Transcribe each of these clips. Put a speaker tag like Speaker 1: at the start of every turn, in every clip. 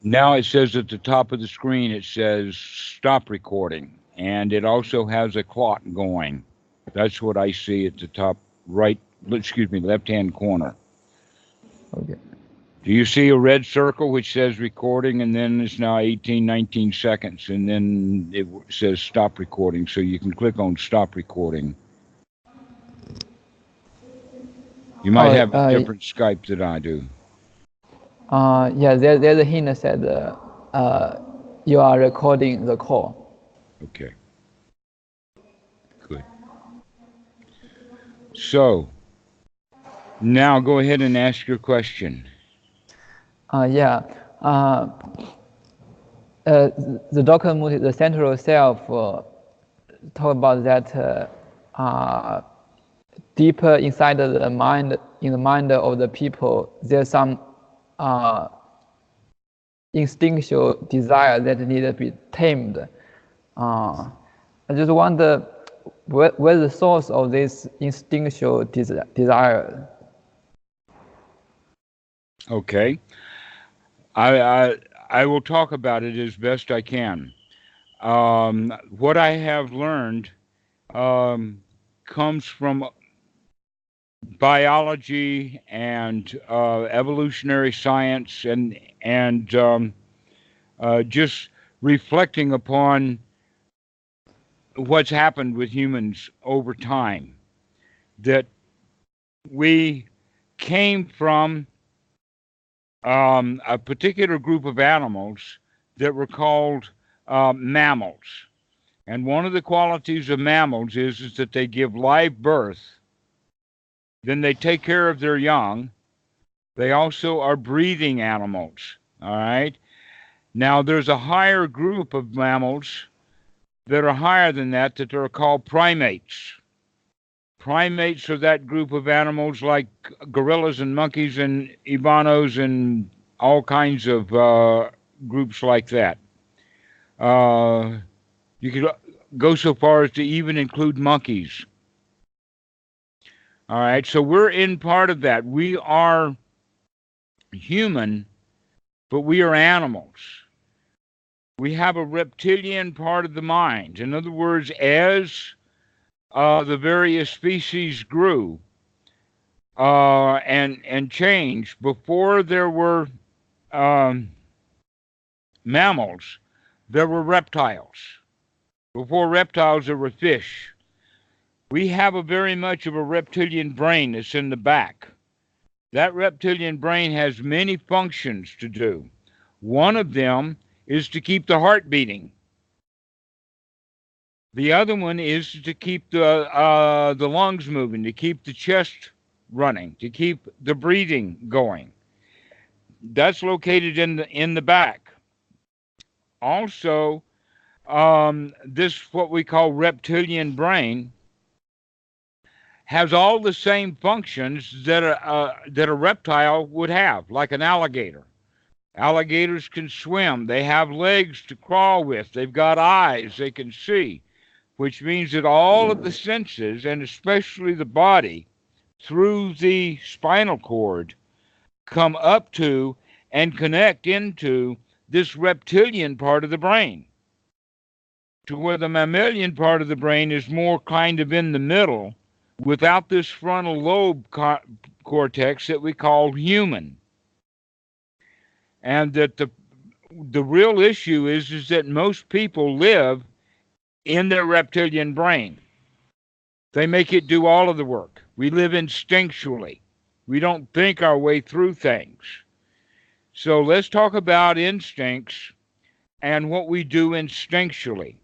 Speaker 1: Now it says at the top of the screen, it says stop recording. And it also has a clock going. That's what I see at the top left-hand corner.
Speaker 2: Okay.
Speaker 1: Do you see a red circle which says recording, and then it's now 18, 19 seconds, and then it says stop recording, so you can click on stop recording. You might have a different Skype than I do.
Speaker 2: Yeah, there's a hint that said you are recording the call.
Speaker 1: Okay. Good. So, now go ahead and ask your question.
Speaker 2: Yeah. The document, the central self, talk about that deeper inside the mind, in the mind of the people, there's some instinctual desire that need to be tamed. I just wonder where's the source of this instinctual desire?
Speaker 1: Okay. I will talk about it as best I can. What I have learned comes from biology and evolutionary science and just reflecting upon what's happened with humans over time. That we came from a particular group of animals that were called mammals. And one of the qualities of mammals is that they give live birth. Then they take care of their young. They also are breathing animals. All right. Now, there's a higher group of mammals that are higher than that are called primates. Primates are that group of animals like gorillas and monkeys and iguanas and all kinds of groups like that. You could go so far as to even include monkeys. All right, so we're in part of that. We are human, but we are animals. We have a reptilian part of the mind. In other words, as the various species grew and changed, before there were mammals, there were reptiles. Before reptiles, there were fish. We have a very much of a reptilian brain that's in the back. That reptilian brain has many functions to do. One of them is to keep the heart beating. The other one is to keep the lungs moving, to keep the chest running, to keep the breathing going. That's located in the back. Also, this what we call reptilian brain has all the same functions that a reptile would have, like an alligator. Alligators can swim. They have legs to crawl with. They've got eyes. They can see, which means that all of the senses, and especially the body, through the spinal cord, come up to and connect into this reptilian part of the brain, to where the mammalian part of the brain is more kind of in the middle, without this frontal lobe cortex that we call human. And that the real issue is that most people live in their reptilian brain. They make it do all of the work. We live instinctually. We don't think our way through things. So let's talk about instincts and what we do instinctually.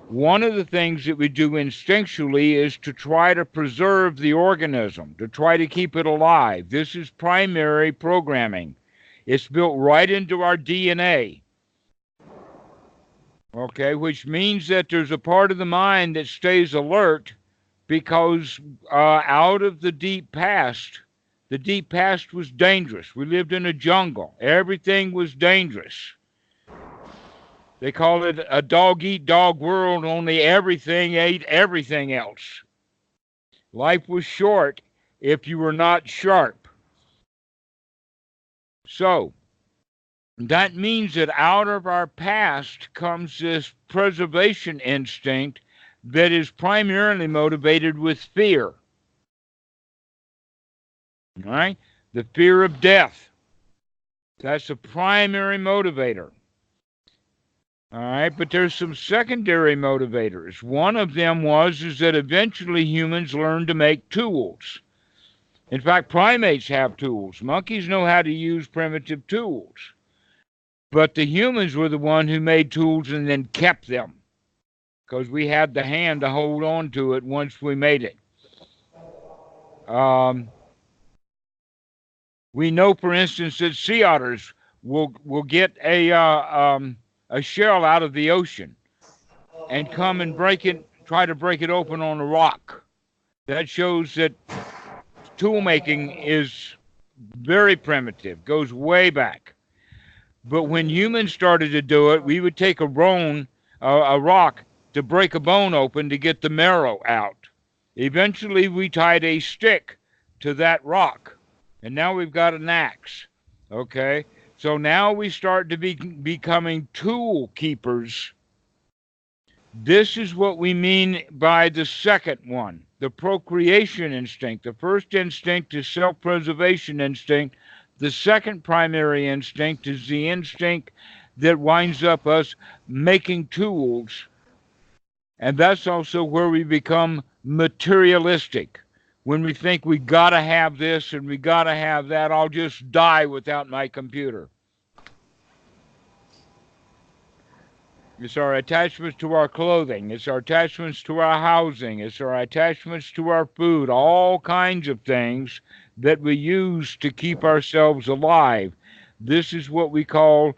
Speaker 1: One of the things that we do instinctually is to try to preserve the organism, to try to keep it alive. This is primary programming. It's built right into our DNA. Okay, which means that there's a part of the mind that stays alert because out of the deep past was dangerous. We lived in a jungle. Everything was dangerous. They call it a dog-eat-dog world, only everything ate everything else. Life was short if you were not sharp. So, that means that out of our past comes this preservation instinct that is primarily motivated with fear. All right? The fear of death. That's the primary motivator. All right, but there's some secondary motivators. One of them is that eventually humans learned to make tools. In fact, primates have tools. Monkeys know how to use primitive tools. But the humans were the one who made tools and then kept them, because we had the hand to hold on to it once we made it. We know, for instance, that sea otters will get a shell out of the ocean and come and try to break it open on a rock. That shows that tool making is very primitive, goes way back. But when humans started to do it, we would take a rock to break a bone open to get the marrow out. Eventually, we tied a stick to that rock, and now we've got an axe. Okay? So now we start to be becoming tool keepers. This is what we mean by the second one, the procreation instinct. The first instinct is self-preservation instinct. The second primary instinct is the instinct that winds up us making tools. And that's also where we become materialistic. When we think we got to have this and we got to have that, I'll just die without my computer. It's our attachments to our clothing. It's our attachments to our housing. It's our attachments to our food. All kinds of things that we use to keep ourselves alive. This is what we call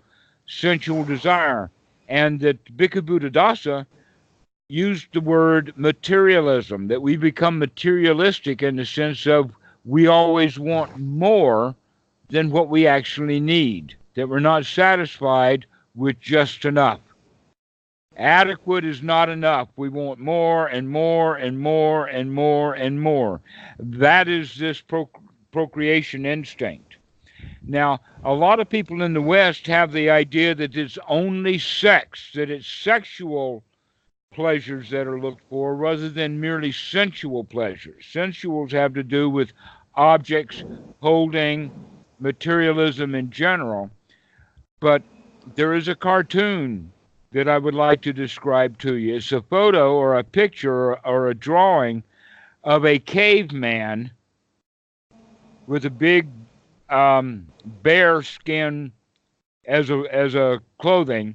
Speaker 1: sensual desire. And that Bhikkhu Buddhadasa used the word materialism, that we become materialistic in the sense of we always want more than what we actually need, that we're not satisfied with just enough. Adequate is not enough. We want more and more and more and more and more. That is this procreation instinct. Now, a lot of people in the West have the idea that it's only sex, that it's sexual pleasures that are looked for rather than merely sensual pleasures. Sensuals have to do with objects, holding, materialism in general. But there is a cartoon that I would like to describe to you. It's a photo or a picture or a drawing of a caveman with a big bear skin as a clothing,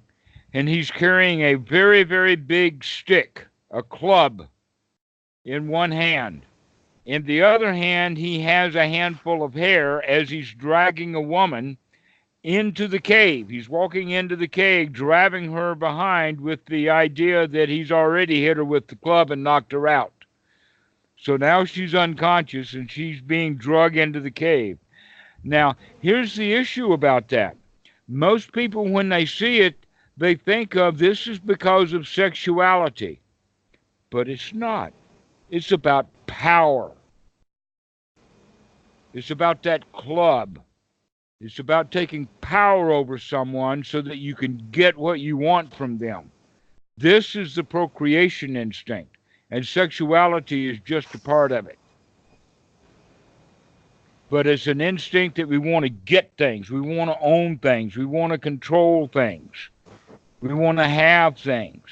Speaker 1: and he's carrying a very, very big stick, a club, in one hand. In the other hand, he has a handful of hair as he's dragging a woman into the cave. He's walking into the cave, driving her behind with the idea that he's already hit her with the club and knocked her out. So now she's unconscious and she's being dragged into the cave. Now, here's the issue about that. Most people, when they see it, they think of this is because of sexuality. But it's not. It's about power. It's about that club. It's about taking power over someone so that you can get what you want from them. This is the procreation instinct, and sexuality is just a part of it. But it's an instinct that we want to get things. We want to own things. We want to control things. We want to have things.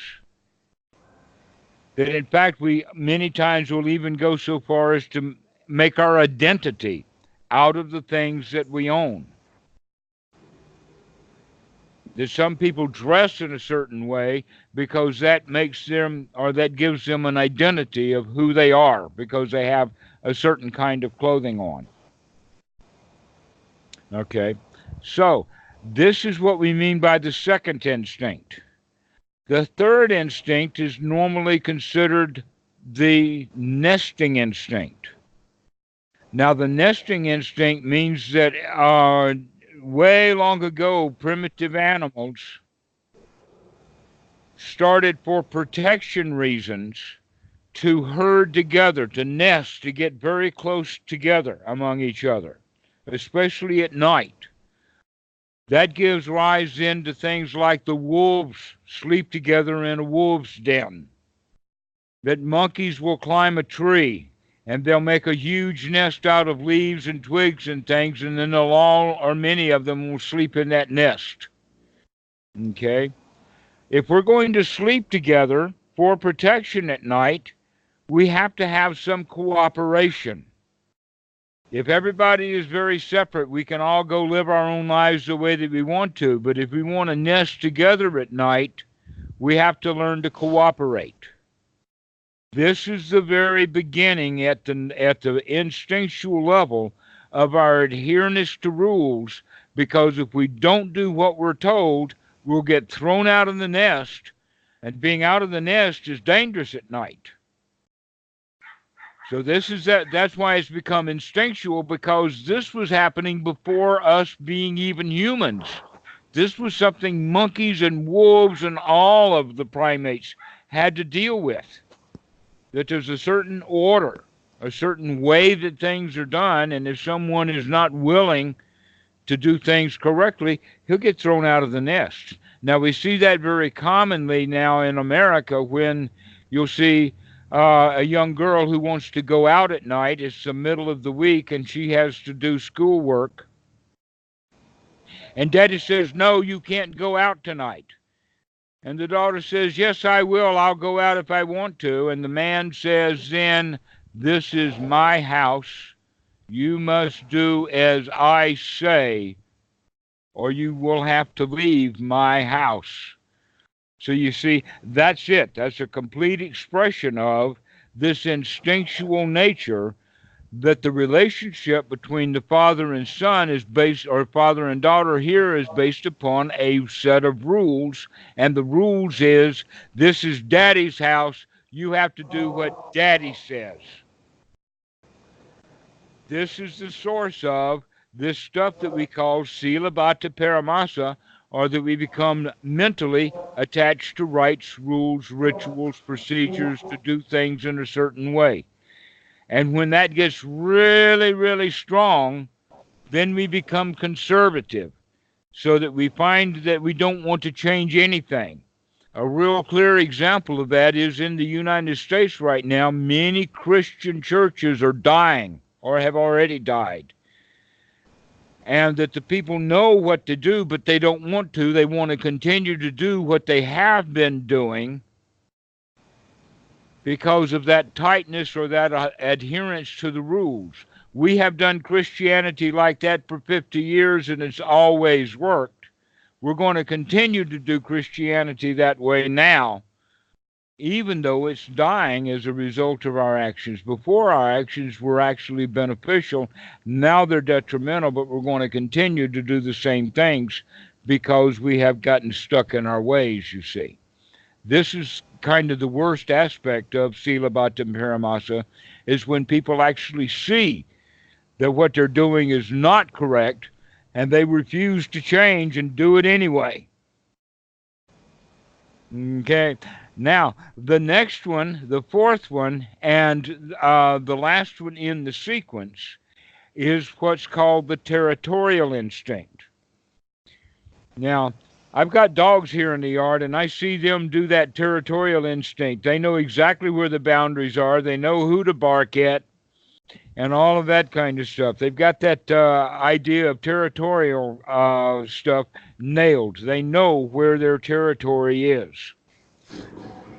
Speaker 1: That in fact, we many times will even go so far as to make our identity out of the things that we own. That some people dress in a certain way because that makes them, or that gives them an identity of who they are because they have a certain kind of clothing on. Okay, so this is what we mean by the second instinct. The third instinct is normally considered the nesting instinct. Now, the nesting instinct means that way long ago, primitive animals started for protection reasons to herd together, to nest, to get very close together among each other, especially at night. That gives rise then to things like the wolves sleep together in a wolf's den, that monkeys will climb a tree and they'll make a huge nest out of leaves and twigs and things, and then they'll all, or many of them, will sleep in that nest. Okay? If we're going to sleep together for protection at night, we have to have some cooperation. If everybody is very separate, we can all go live our own lives the way that we want to, but if we want to nest together at night, we have to learn to cooperate. This is the very beginning at the instinctual level of our adherence to rules, because if we don't do what we're told, we'll get thrown out of the nest, and being out of the nest is dangerous at night. So that's why it's become instinctual, because this was happening before us being even humans. This was something monkeys and wolves and all of the primates had to deal with. That there's a certain order, a certain way that things are done, and if someone is not willing to do things correctly, he'll get thrown out of the nest. Now, we see that very commonly now in America when you'll see a young girl who wants to go out at night. It's the middle of the week, and she has to do schoolwork. And Daddy says, no, you can't go out tonight. And the daughter says, yes, I will. I'll go out if I want to. And the man says then, this is my house. You must do as I say, or you will have to leave my house. So you see, that's it. That's a complete expression of this instinctual nature, that the relationship between the father and son is based, or father and daughter here, is based upon a set of rules. And the rules is, this is Daddy's house. You have to do what Daddy says. This is the source of this stuff that we call sila bhata paramasa, or that we become mentally attached to rites, rules, rituals, procedures to do things in a certain way. And when that gets really, really strong, then we become conservative, so that we find that we don't want to change anything. A real clear example of that is in the United States right now. Many Christian churches are dying or have already died. And that the people know what to do, but they don't want to. They want to continue to do what they have been doing, because of that tightness or that adherence to the rules. We have done Christianity like that for 50 years, and it's always worked. We're going to continue to do Christianity that way now, even though it's dying as a result of our actions. Before, our actions were actually beneficial. Now they're detrimental, but we're going to continue to do the same things because we have gotten stuck in our ways, you see. This is kind of the worst aspect of sila bhata paramasa, is when people actually see that what they're doing is not correct and they refuse to change and do it anyway. Okay, now the next one, the fourth one, and the last one in the sequence is what's called the territorial instinct. Now, I've got dogs here in the yard, and I see them do that territorial instinct. They know exactly where the boundaries are. They know who to bark at and all of that kind of stuff. They've got that idea of territorial stuff nailed. They know where their territory is.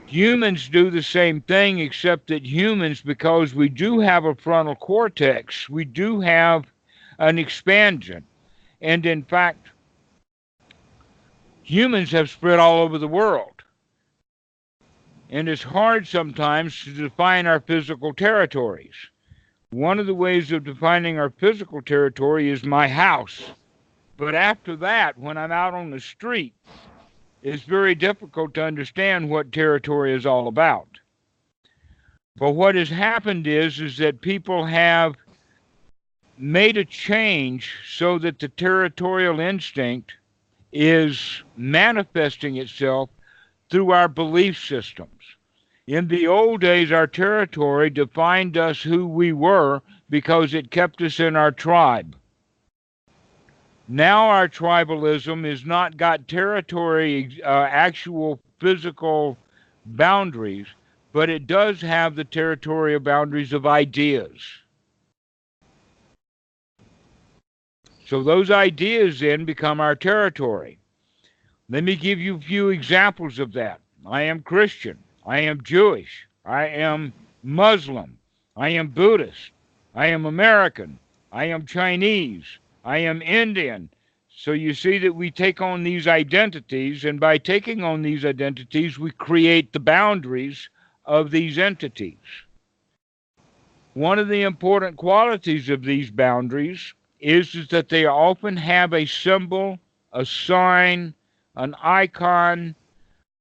Speaker 1: Humans do the same thing, except that humans, because we do have a frontal cortex, we do have an expansion. And in fact, humans have spread all over the world. And it's hard sometimes to define our physical territories. One of the ways of defining our physical territory is my house. But after that, when I'm out on the street, it's very difficult to understand what territory is all about. But what has happened is that people have made a change so that the territorial instinct is manifesting itself through our belief systems. In the old days, our territory defined us who we were because it kept us in our tribe. Now our tribalism has not got territory, actual physical boundaries, but it does have the territorial boundaries of ideas. So those ideas then become our territory. Let me give you a few examples of that. I am Christian. I am Jewish. I am Muslim. I am Buddhist. I am American. I am Chinese. I am Indian. So you see that we take on these identities, and by taking on these identities, we create the boundaries of these entities. One of the important qualities of these boundaries is that they often have a symbol, a sign, an icon,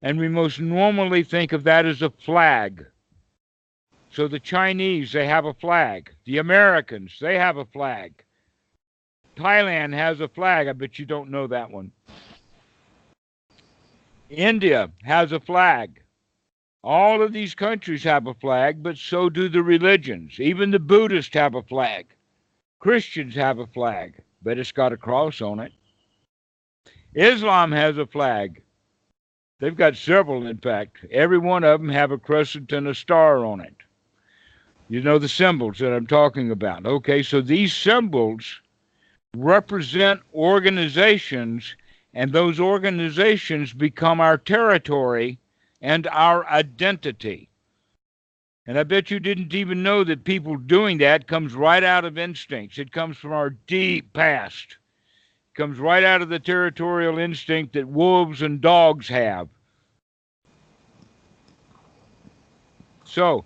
Speaker 1: and we most normally think of that as a flag. So the Chinese, they have a flag. The Americans, they have a flag. Thailand has a flag. I bet you don't know that one. India has a flag. All of these countries have a flag, but so do the religions. Even the Buddhists have a flag. Christians have a flag, but it's got a cross on it. Islam has a flag. They've got several, in fact. Every one of them have a crescent and a star on it. You know the symbols that I'm talking about. Okay, so these symbols represent organizations, and those organizations become our territory and our identity. And I bet you didn't even know that people doing that comes right out of instincts. It comes from our deep past. It comes right out of the territorial instinct that wolves and dogs have. So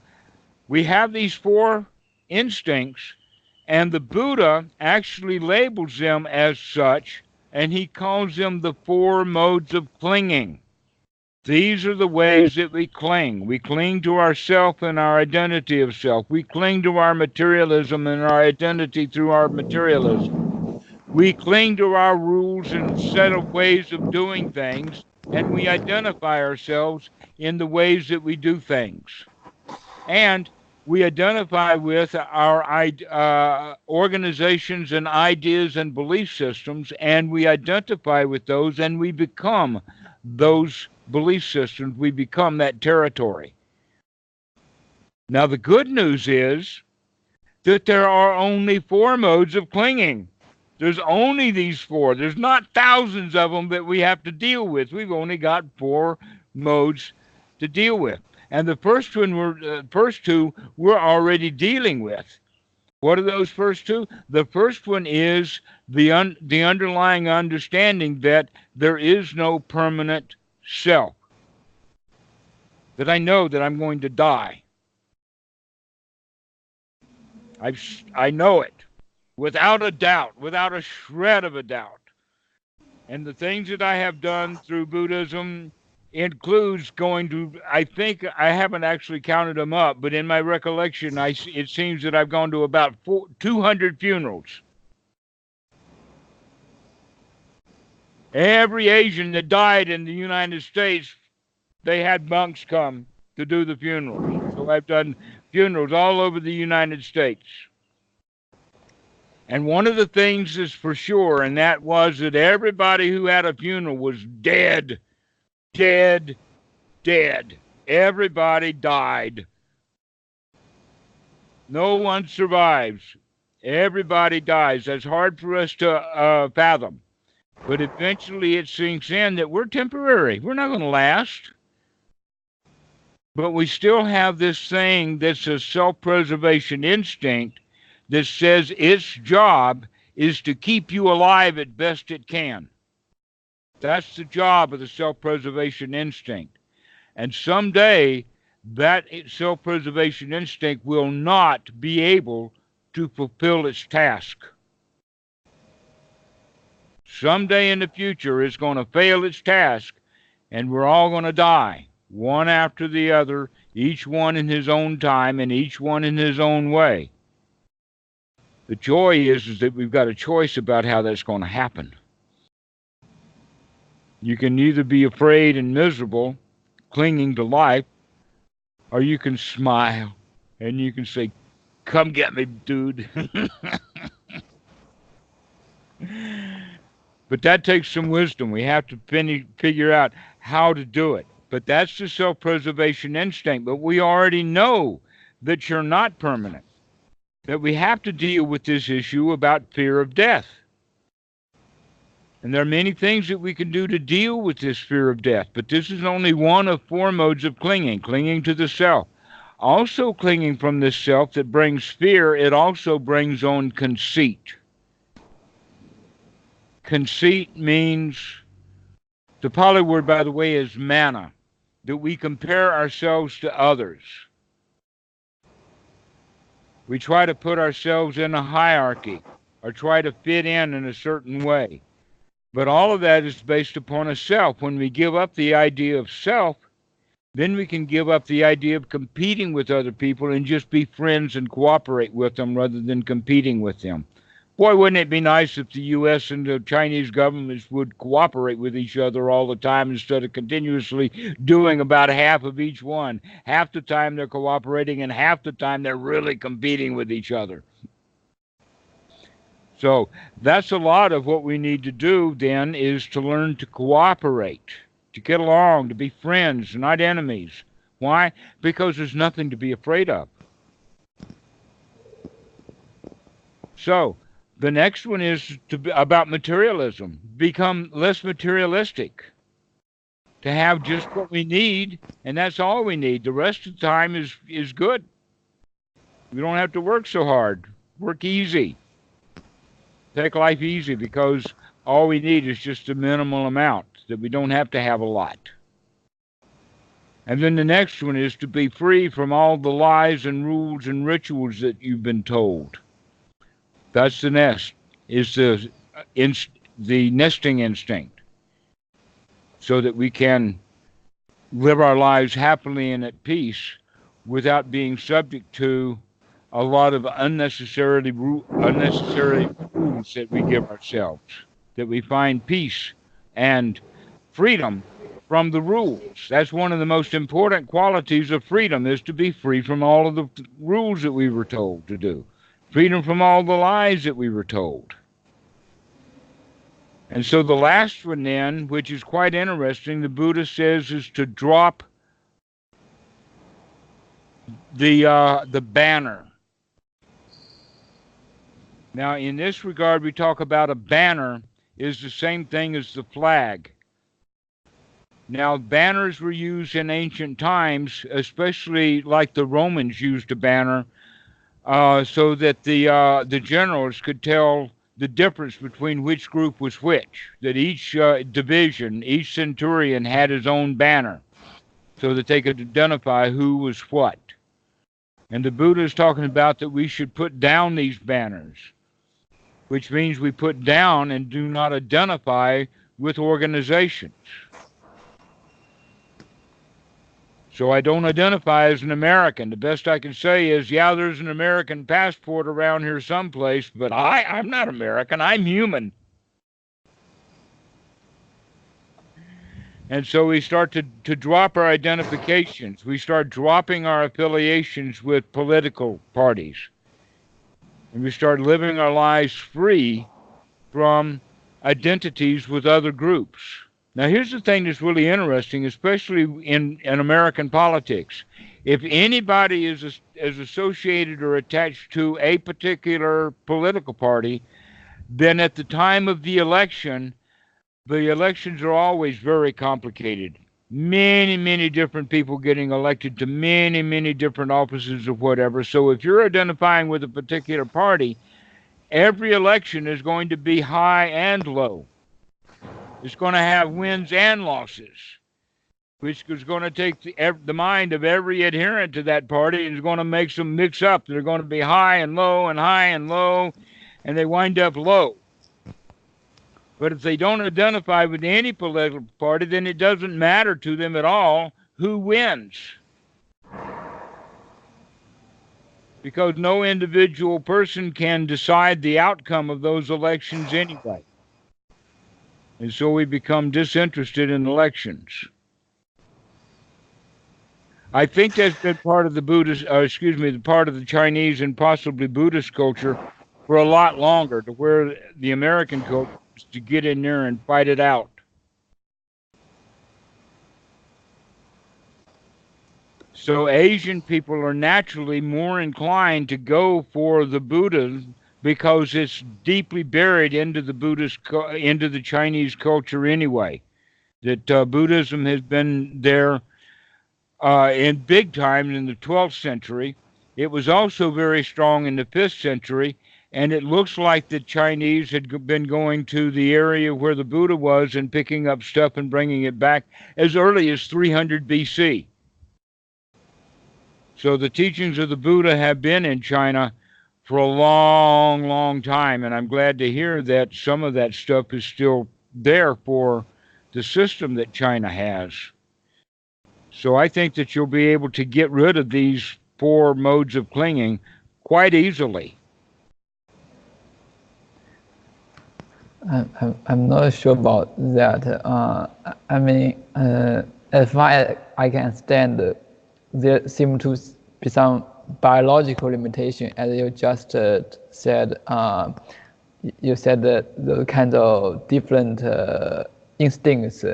Speaker 1: we have these four instincts, and the Buddha actually labels them as such, and he calls them the four modes of clinging. These are the ways that we cling. We cling to ourself and our identity of self. We cling to our materialism and our identity through our materialism. We cling to our rules and set of ways of doing things, and we identify ourselves in the ways that we do things. And we identify with our organizations and ideas and belief systems, and we identify with those, and we become those belief systems. We become that territory. Now, the good news is that there are only four modes of clinging. There's only these four. There's not thousands of them that we have to deal with. We've only got four modes to deal with. And the first two we're already dealing with. What are those first two? The first one is the underlying understanding that there is no permanent self. That I know that I'm going to die. I know it without a doubt, without a shred of a doubt. And the things that I have done through Buddhism includes going to, I think, I haven't actually counted them up, but in my recollection, it seems that I've gone to about 200 funerals. Every Asian that died in the United States, they had monks come to do the funerals. So I've done funerals all over the United States. And one of the things is for sure, and that was that everybody who had a funeral was dead. Dead. Everybody died. No one survives. Everybody dies. That's hard for us to fathom. But eventually it sinks in that we're temporary. We're not going to last. But we still have this thing that's a self-preservation instinct that says its job is to keep you alive as best it can. That's the job of the self-preservation instinct. And someday, that self-preservation instinct will not be able to fulfill its task. Someday in the future, it's going to fail its task, and we're all going to die, one after the other, each one in his own time and each one in his own way. The joy is that we've got a choice about how that's going to happen. You can either be afraid and miserable, clinging to life, or you can smile and you can say, "Come get me, dude." But that takes some wisdom. We have to figure out how to do it. But that's the self-preservation instinct. But we already know that you're not permanent, that we have to deal with this issue about fear of death. And there are many things that we can do to deal with this fear of death, but this is only one of four modes of clinging to the self. Also clinging from this self that brings fear, it also brings on conceit. Conceit means, the Pali word, by the way, is mana, that we compare ourselves to others. We try to put ourselves in a hierarchy or try to fit in a certain way. But all of that is based upon a self. When we give up the idea of self, then we can give up the idea of competing with other people and just be friends and cooperate with them rather than competing with them. Boy, wouldn't it be nice if the U.S. and the Chinese governments would cooperate with each other all the time instead of continuously doing about half of each one. Half the time they're cooperating and half the time they're really competing with each other. So that's a lot of what we need to do then, is to learn to cooperate, to get along, to be friends, not enemies. Why? Because there's nothing to be afraid of. So the next one is about materialism. Become less materialistic. To have just what we need, and that's all we need. The rest of the time is good. We don't have to work so hard. Work easy. Take life easy, because all we need is just a minimal amount, that we don't have to have a lot. And then the next one is to be free from all the lies and rules and rituals that you've been told. That's the nest, is the nesting instinct, so that we can live our lives happily and at peace without being subject to a lot of unnecessary rules that we give ourselves, that we find peace and freedom from the rules. That's one of the most important qualities of freedom, is to be free from all of the rules that we were told to do, freedom from all the lies that we were told. And so the last one then, which is quite interesting, the Buddha says, is to drop the banner. Now, in this regard, we talk about a banner is the same thing as the flag. Now, banners were used in ancient times, especially like the Romans used a banner, so that the generals could tell the difference between which group was which, that each division, each centurion had his own banner, so that they could identify who was what. And the Buddha is talking about that we should put down these banners, which means we put down and do not identify with organizations. So I don't identify as an American. The best I can say is, yeah, there's an American passport around here someplace, but I'm not American. I'm human. And so we start to drop our identifications. We start dropping our affiliations with political parties. And we start living our lives free from identities with other groups. Now, here's the thing that's really interesting, especially in American politics. If anybody is associated or attached to a particular political party, then at the time of the elections are always very complicated. Many, many different people getting elected to many, many different offices of whatever. So if you're identifying with a particular party, every election is going to be high and low. It's going to have wins and losses, which is going to take the mind of every adherent to that party and is going to make some mix up. They're going to be high and low and high and low, and they wind up low. But if they don't identify with any political party, then it doesn't matter to them at all who wins. Because no individual person can decide the outcome of those elections anyway. And so we become disinterested in elections. I think that's been part of the Buddhist, the part of the Chinese and possibly Buddhist culture for a lot longer, to where the American culture is to get in there and fight it out. So Asian people are naturally more inclined to go for the Buddha because it's deeply buried into the into the Chinese culture anyway. That Buddhism has been there in big time in the 12th century. It was also very strong in the 5th century, and it looks like the Chinese had been going to the area where the Buddha was and picking up stuff and bringing it back as early as 300 BC. So the teachings of the Buddha have been in China for a long, long time, and I'm glad to hear that some of that stuff is still there for the system that China has. So I think that you'll be able to get rid of these four modes of clinging quite easily.
Speaker 2: I'm not sure about that. I mean, as far as I can understand, there seem to be some biological limitation, as you just said. You said that the kind of different instincts.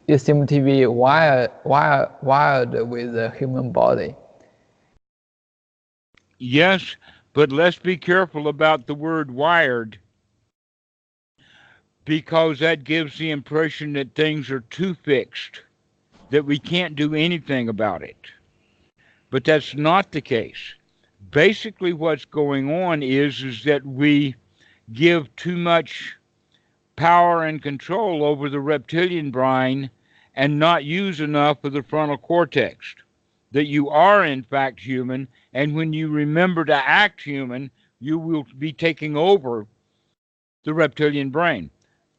Speaker 2: It seems to be wired with the human body.
Speaker 1: Yes, but let's be careful about the word wired, because that gives the impression that things are too fixed, that we can't do anything about it. But that's not the case. Basically, what's going on is that we give too much power and control over the reptilian brain and not use enough of the frontal cortex. That you are, in fact, human, and when you remember to act human, you will be taking over the reptilian brain.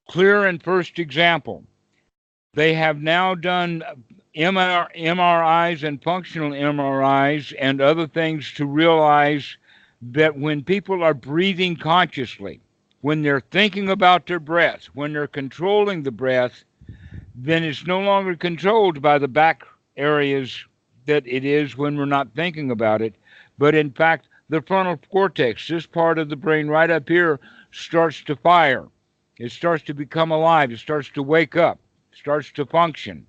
Speaker 1: Clear and first example. They have now done MRIs and functional MRIs and other things to realize that when people are breathing consciously, when they're thinking about their breath, when they're controlling the breath, then it's no longer controlled by the back areas that it is when we're not thinking about it. But in fact, the frontal cortex, this part of the brain right up here, starts to fire. It starts to become alive. It starts to wake up, starts to function.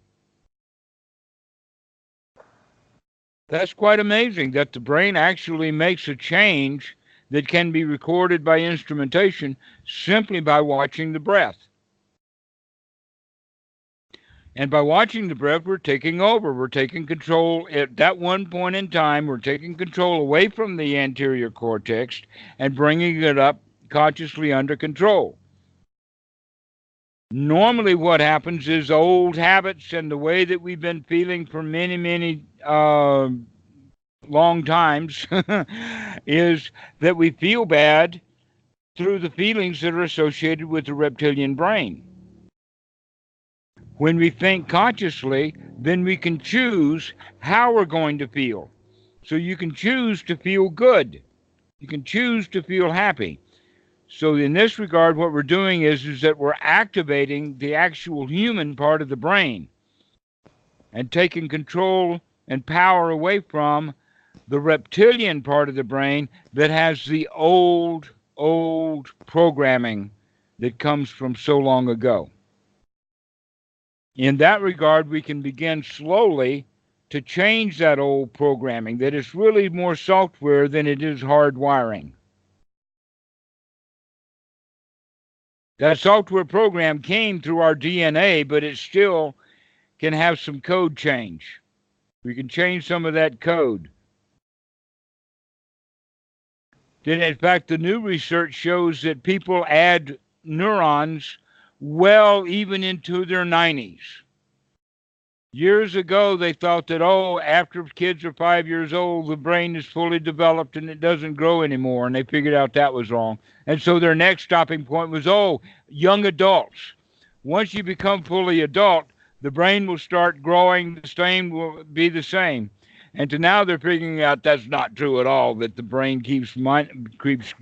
Speaker 1: That's quite amazing that the brain actually makes a change that can be recorded by instrumentation simply by watching the breath. And by watching the breath, we're taking over. We're taking control. At that one point in time, we're taking control away from the anterior cortex and bringing it up consciously under control. Normally what happens is old habits and the way that we've been feeling for many, many long times is that we feel bad through the feelings that are associated with the reptilian brain. When we think consciously, then we can choose how we're going to feel. So you can choose to feel good. You can choose to feel happy. So in this regard, what we're doing is that we're activating the actual human part of the brain and taking control and power away from the reptilian part of the brain that has the old programming that comes from so long ago. In that regard, we can begin slowly to change that old programming, that is really more software than it is hardwiring. That software program came through our DNA, but it still can have some code change. We can change some of that code. Then, in fact, the new research shows that people add neurons well even into their 90s. Years ago, they thought that, after kids are 5 years old, the brain is fully developed and it doesn't grow anymore. And they figured out that was wrong. And so their next stopping point was, young adults. Once you become fully adult, the brain will start growing, the same will be the same. And to now they're figuring out that's not true at all, that the brain keeps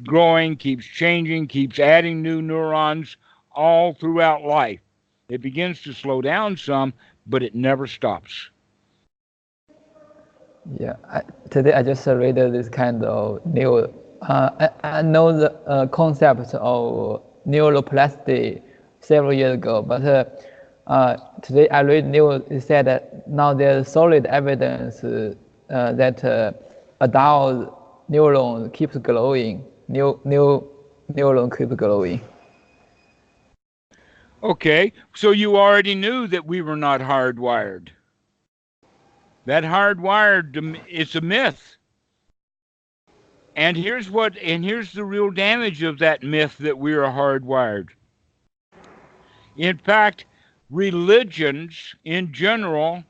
Speaker 1: growing, keeps changing, keeps adding new neurons all throughout life. It begins to slow down some, but it never stops.
Speaker 2: Yeah, today I just read this kind of new. I know the concept of neuroplasticity several years ago, but today I read new. It said that now there's solid evidence that adult neuron keeps growing. New neuron keeps growing.
Speaker 1: Okay, so you already knew that we were not hardwired. That hardwired, it's a myth. And here's the real damage of that myth that we are hardwired. In fact, religions in general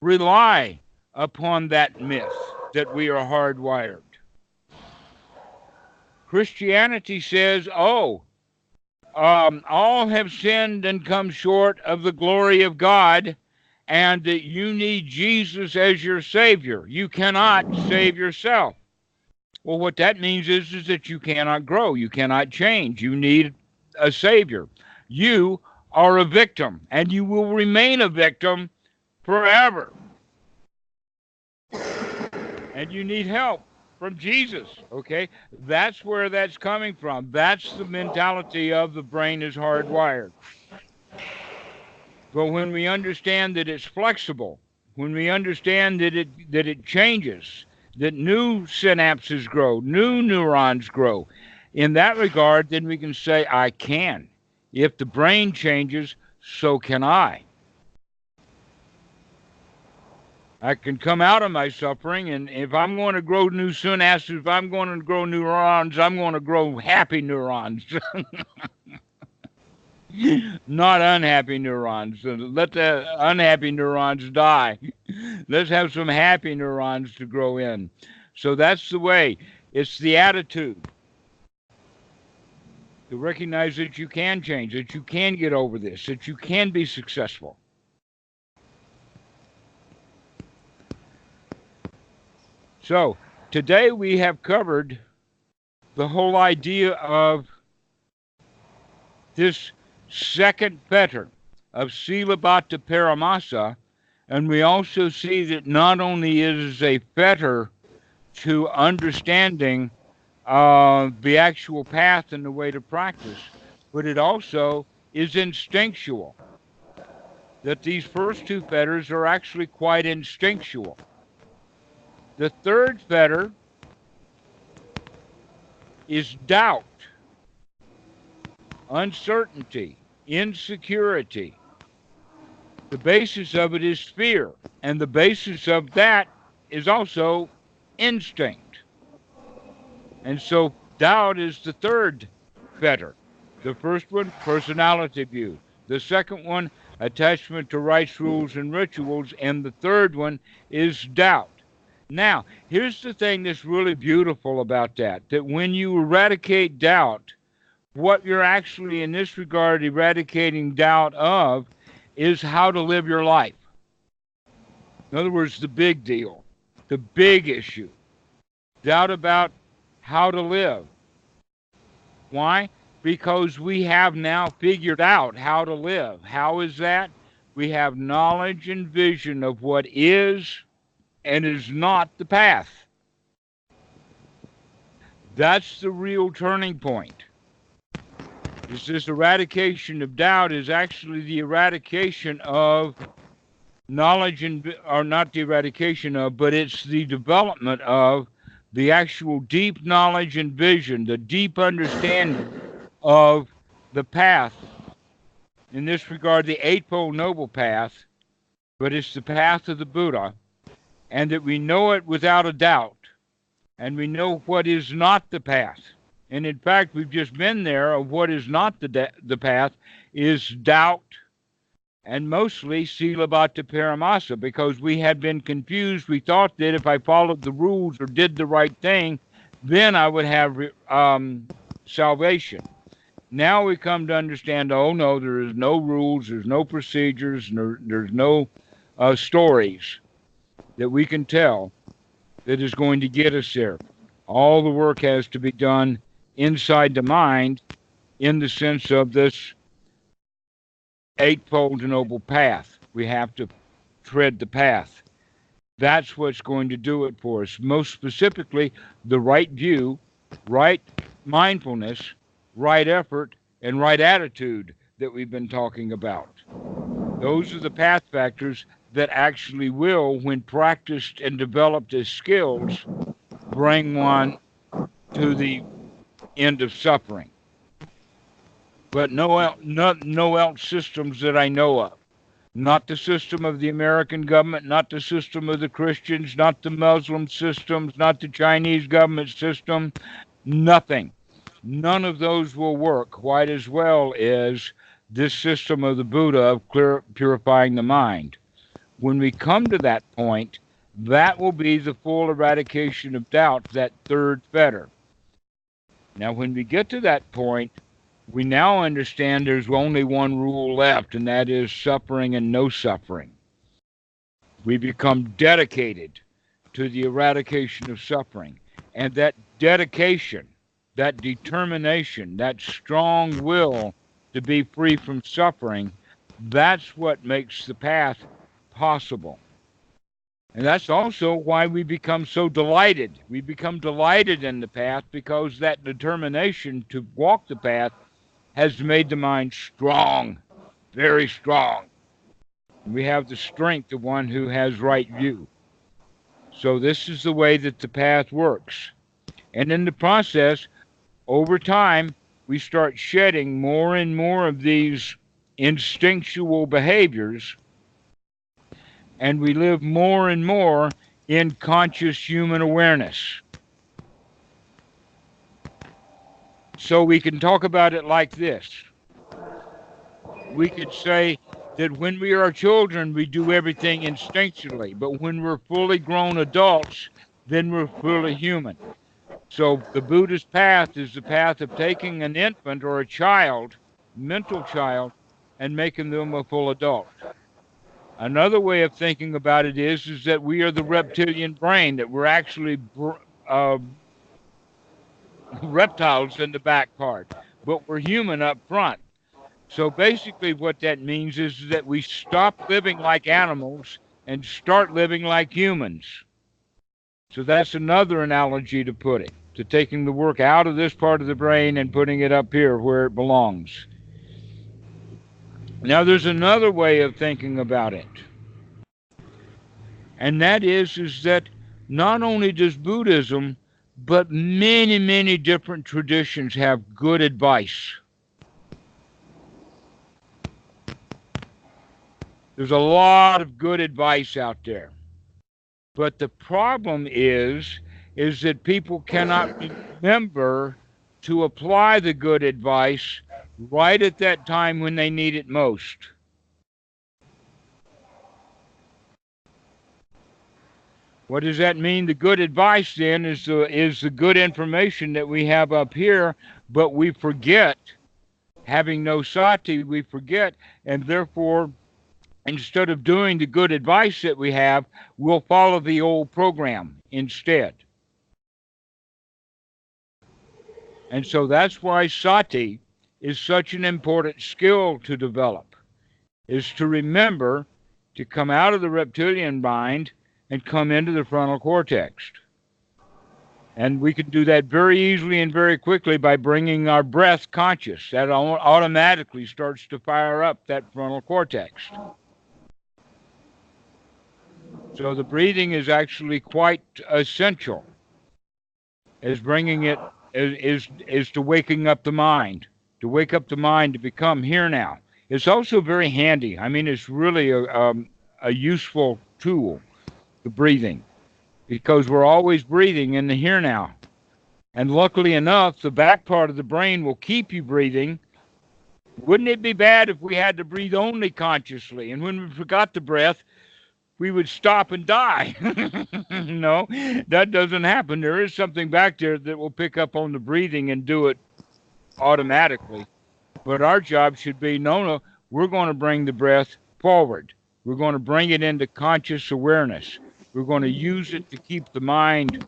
Speaker 1: rely upon that myth that we are hardwired. Christianity says, all have sinned and come short of the glory of God, and that you need Jesus as your Savior. You cannot save yourself. Well, what that means is that you cannot grow. You cannot change. You need a Savior. You are a victim, and you will remain a victim forever. And you need help from Jesus, okay? That's where that's coming from. That's the mentality of the brain is hardwired. But when we understand that it's flexible, when we understand that it changes, that new synapses grow, new neurons grow, in that regard, then we can say, I can. If the brain changes, so can I. I can come out of my suffering, and if I'm going to grow new synapses, if I'm going to grow neurons, I'm going to grow happy neurons. Not unhappy neurons. Let the unhappy neurons die. Let's have some happy neurons to grow in. So that's the way. It's the attitude. To recognize that you can change, that you can get over this, that you can be successful. So today we have covered the whole idea of this second fetter of Silabhata Paramasa, and we also see that not only is a fetter to understanding the actual path and the way to practice, but it also is instinctual. That these first two fetters are actually quite instinctual. The third fetter is doubt, uncertainty, insecurity. The basis of it is fear, and the basis of that is also instinct. And so doubt is the third fetter. The first one, personality view. The second one, attachment to rites, rules, and rituals. And the third one is doubt. Now, here's the thing that's really beautiful about that when you eradicate doubt, what you're actually in this regard eradicating doubt of is how to live your life. In other words, the big deal, the big issue. Doubt about how to live. Why? Because we have now figured out how to live. How is that? We have knowledge and vision of what is and is not the path. That's the real turning point. This eradication of doubt is actually the eradication of knowledge, or not the eradication of, but it's the development of the actual deep knowledge and vision, the deep understanding of the path. In this regard, the Eightfold Noble Path, but it's the path of the Buddha, and that we know it without a doubt, and we know what is not the path. And in fact, we've just been there of what is not the path is doubt, and mostly Silabhata Paramasa, because we had been confused. We thought that if I followed the rules or did the right thing, then I would have salvation. Now we come to understand, oh no, there is no rules, there's no procedures, there's no stories that we can tell that is going to get us there. All the work has to be done inside the mind in the sense of this Eightfold Noble Path. We have to tread the path. That's what's going to do it for us. Most specifically, the right view, right mindfulness, right effort, and right attitude that we've been talking about. Those are the path factors that actually will, when practiced and developed as skills, bring one to the end of suffering. But no else systems that I know of. Not the system of the American government, not the system of the Christians, not the Muslim systems, not the Chinese government system, nothing. None of those will work quite as well as this system of the Buddha of purifying the mind. When we come to that point, that will be the full eradication of doubt, that third fetter. Now, when we get to that point, we now understand there's only one rule left, and that is suffering and no suffering. We become dedicated to the eradication of suffering. And that dedication, that determination, that strong will to be free from suffering, that's what makes the path possible. And that's also why we become so delighted. We become delighted in the path because that determination to walk the path has made the mind strong, very strong. We have the strength of one who has right view. So this is the way that the path works. And in the process, over time, we start shedding more and more of these instinctual behaviors, and we live more and more in conscious human awareness. So we can talk about it like this. We could say that when we are children, we do everything instinctually, but when we're fully grown adults, then we're fully human. So the Buddhist path is the path of taking an infant or a child, mental child, and making them a full adult. Another way of thinking about it is that we are the reptilian brain, that we're actually uh, reptiles in the back part, but we're human up front. So basically, what that means is that we stop living like animals and start living like humans. So that's another analogy to put it, to taking the work out of this part of the brain and putting it up here where it belongs. Now, there's another way of thinking about it, and that is that not only does Buddhism, but many, many different traditions have good advice. There's a lot of good advice out there. But the problem is that people cannot remember to apply the good advice right at that time when they need it most. What does that mean? The good advice then is the good information that we have up here, but we forget. Having no sati, we forget, and therefore, instead of doing the good advice that we have, we'll follow the old program instead. And so that's why sati is such an important skill to develop, is to remember to come out of the reptilian mind and come into the frontal cortex. And we can do that very easily and very quickly by bringing our breath conscious. That automatically starts to fire up that frontal cortex. So the breathing is actually quite essential as bringing it, is to waking up the mind, to wake up the mind to become here now. It's also very handy. I mean, it's really a useful tool, the breathing, because we're always breathing in the here now. And luckily enough, the back part of the brain will keep you breathing. Wouldn't it be bad if we had to breathe only consciously? And when we forgot the breath, we would stop and die. No, that doesn't happen. There is something back there that will pick up on the breathing and do it automatically. But our job should be, no, we're going to bring the breath forward. We're going to bring it into conscious awareness. We're going to use it to keep the mind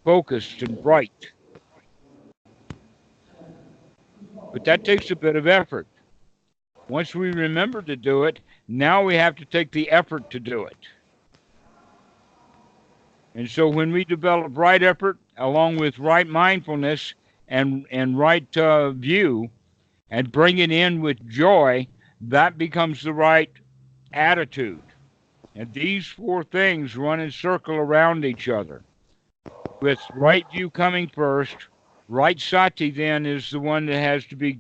Speaker 1: focused and bright. But that takes a bit of effort. Once we remember to do it, now we have to take the effort to do it. And so when we develop right effort along with right mindfulness and right view and bring it in with joy, that becomes the right attitude. And these four things run in circle around each other. With right view coming first, right sati then is the one that has to be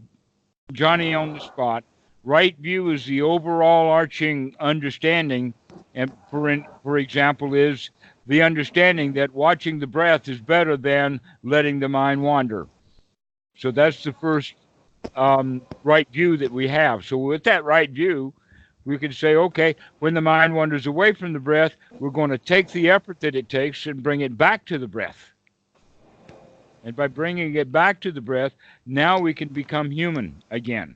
Speaker 1: Johnny on the spot. Right view is the overall arching understanding, and for example, is the understanding that watching the breath is better than letting the mind wander. So that's the first right view that we have. So with that right view, we can say, okay, when the mind wanders away from the breath, we're going to take the effort that it takes and bring it back to the breath. And by bringing it back to the breath, now we can become human again.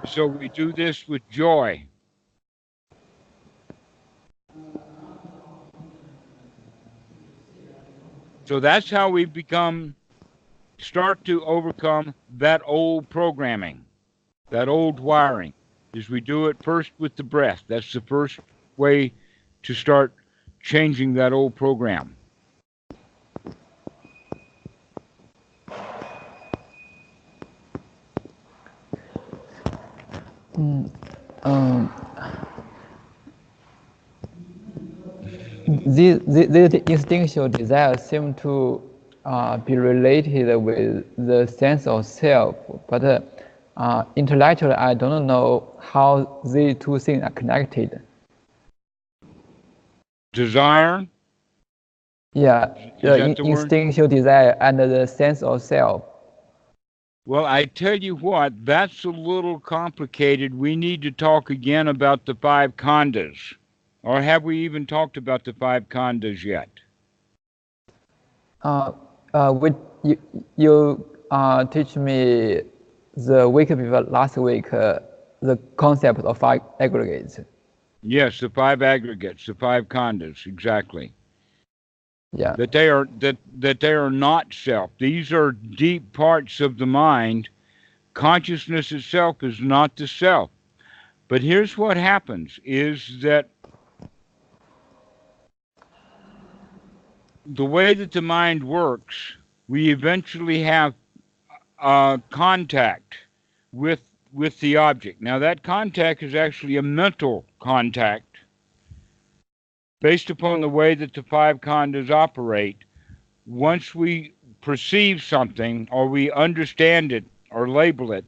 Speaker 1: So we do this with joy. So that's how we start to overcome that old programming, that old wiring, is we do it first with the breath. That's the first way to start changing that old program.
Speaker 2: Um, these instinctual desires seem to be related with the sense of self, but intellectually, I don't know how these two things are connected.
Speaker 1: Desire?
Speaker 2: Yeah,
Speaker 1: Is
Speaker 2: the
Speaker 1: that the word?
Speaker 2: instinctual desire and the sense of self.
Speaker 1: Well, I tell you what, that's a little complicated. We need to talk again about the five khandhas. Or have we even talked about the five khandhas yet?
Speaker 2: With you teach me the week before last week the concept of five aggregates.
Speaker 1: Yes, the five aggregates, the five khandhas, exactly.
Speaker 2: Yeah.
Speaker 1: That they are not self. These are deep parts of the mind. Consciousness itself is not the self. But here's what happens is that the way that the mind works, we eventually have contact with the object. Now that contact is actually a mental contact based upon the way that the five khandhas operate. Once we perceive something or we understand it or label it,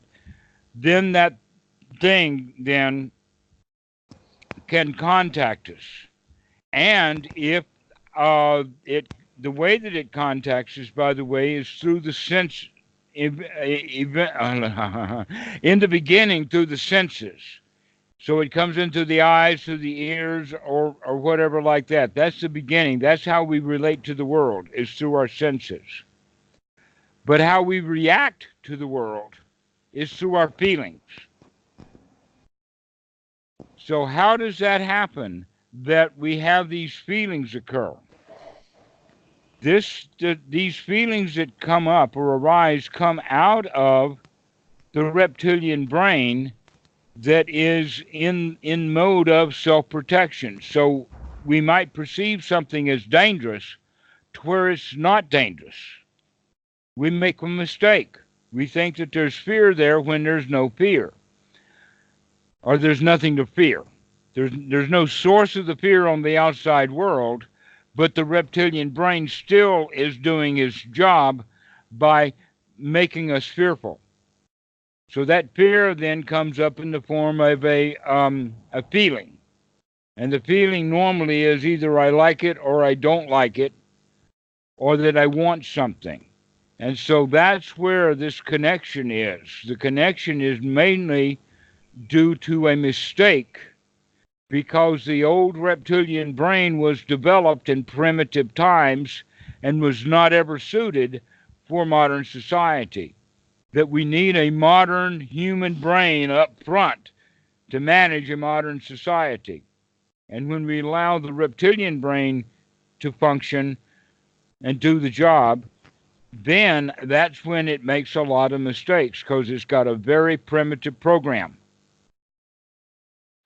Speaker 1: then that thing then can contact us. And if the way that it contacts us, by the way, is through the sense, in the beginning through the senses. So it comes into the eyes, through the ears, or whatever like that. That's the beginning. That's how we relate to the world, is through our senses. But how we react to the world is through our feelings. So how does that happen that we have these feelings occur? These feelings that come up or arise come out of the reptilian brain that is in mode of self-protection. So we might perceive something as dangerous to where it's not dangerous. We make a mistake. We think that there's fear there when there's no fear, or there's nothing to fear. There's no source of the fear on the outside world, but the reptilian brain still is doing its job by making us fearful. So that fear then comes up in the form of a feeling. And the feeling normally is either I like it or I don't like it, or that I want something. And so that's where this connection is. The connection is mainly due to a mistake because the old reptilian brain was developed in primitive times and was not ever suited for modern society. That we need a modern human brain up front to manage a modern society. And when we allow the reptilian brain to function and do the job, then that's when it makes a lot of mistakes because it's got a very primitive program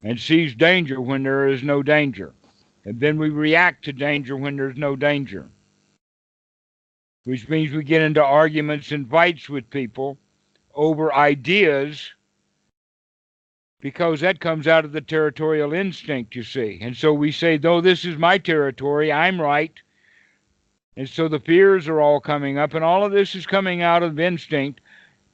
Speaker 1: and sees danger when there is no danger. And then we react to danger when there's no danger, which means we get into arguments and fights with people over ideas because that comes out of the territorial instinct, you see. And so we say, no, this is my territory, I'm right. And so the fears are all coming up, and all of this is coming out of instinct.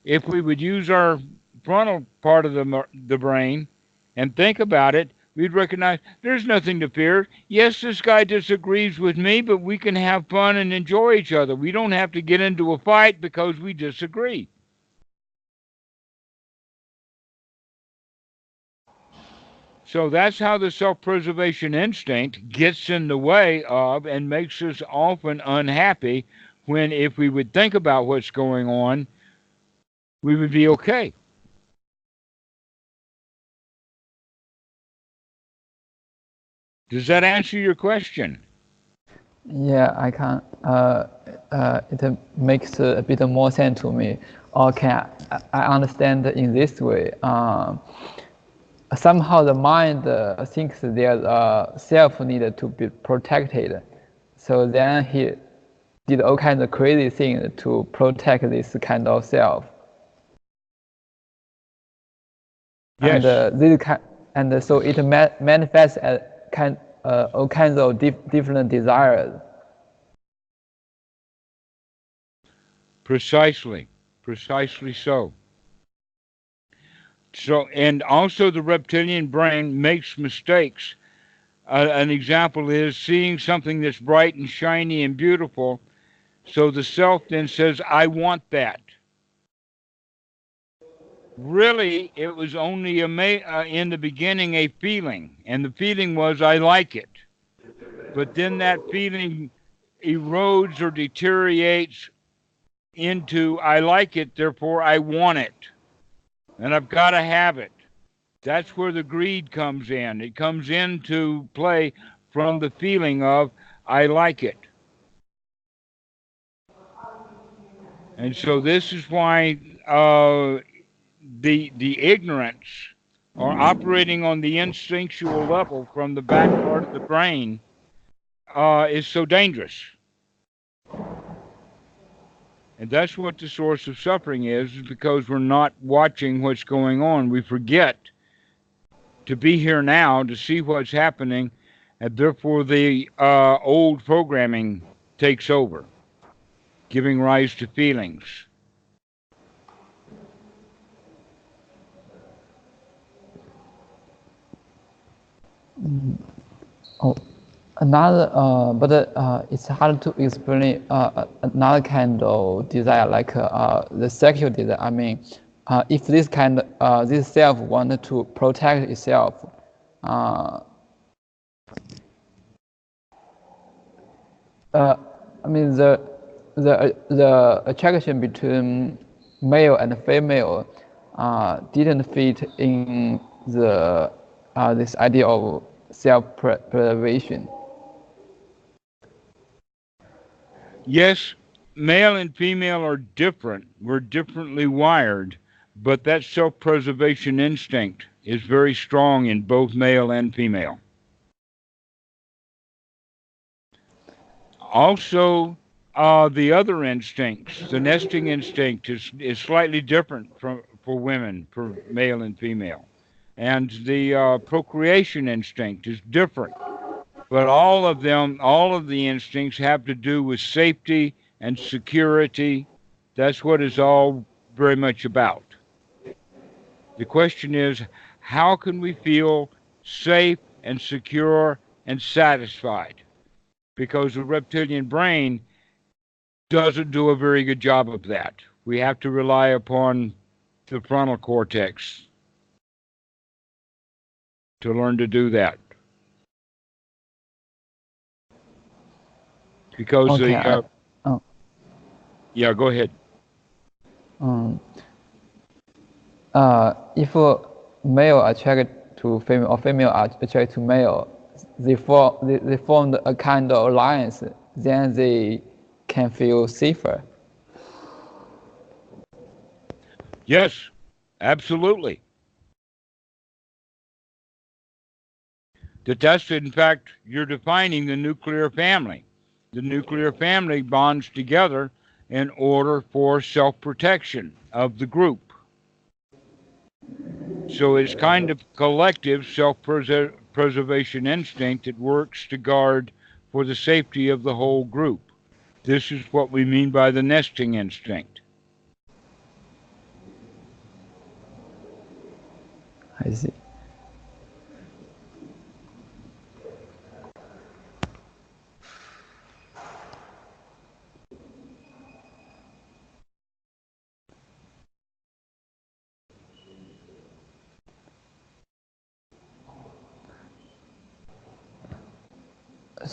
Speaker 1: If we would use our frontal part of the brain and think about it, we'd recognize there's nothing to fear. Yes, this guy disagrees with me, but we can have fun and enjoy each other. We don't have to get into a fight because we disagree. So that's how the self-preservation instinct gets in the way of and makes us often unhappy when if we would think about what's going on, we would be okay. Does that answer your question?
Speaker 2: Yeah, I can. It makes a bit more sense to me. Okay, I understand in this way. Somehow the mind thinks there's a self needed to be protected, so then he did all kinds of crazy things to protect this kind of self.
Speaker 1: Yes.
Speaker 2: And so it manifests as all kinds of different desires.
Speaker 1: Precisely so. So, and also the reptilian brain makes mistakes. An example is seeing something that's bright and shiny and beautiful. So the self then says, I want that. Really, it was only in the beginning a feeling, and the feeling was, I like it. But then that feeling erodes or deteriorates into, I like it, therefore I want it. And I've got to have it. That's where the greed comes in. It comes into play from the feeling of, I like it. And so this is why the ignorance or operating on the instinctual level from the back part of the brain is so dangerous. And that's what the source of suffering is because we're not watching what's going on. We forget to be here now to see what's happening, and therefore the old programming takes over, giving rise to feelings.
Speaker 2: Oh, but it's hard to explain another kind of desire, like the sexual desire. I mean, if this self wanted to protect itself, I mean the attraction between male and female didn't fit in the this idea of self-preservation.
Speaker 1: Yes, male and female are different. We're differently wired, but that self-preservation instinct is very strong in both male and female. Also, the other instincts, the nesting instinct is slightly different for women, for male and female. And the procreation instinct is different. But all of them, all of the instincts have to do with safety and security. That's what it's all very much about. The question is, how can we feel safe and secure and satisfied? Because the reptilian brain doesn't do a very good job of that. We have to rely upon the frontal cortex to learn to do that. Because
Speaker 2: Okay,
Speaker 1: yeah, go ahead.
Speaker 2: If a male attracted to female or female attracted to male, they formed a kind of alliance, then they can feel safer.
Speaker 1: Yes, absolutely. That's in fact, you're defining the nuclear family. The nuclear family bonds together in order for self-protection of the group. So it's kind of collective self-preservation instinct that works to guard for the safety of the whole group. This is what we mean by the nesting instinct.
Speaker 2: I see.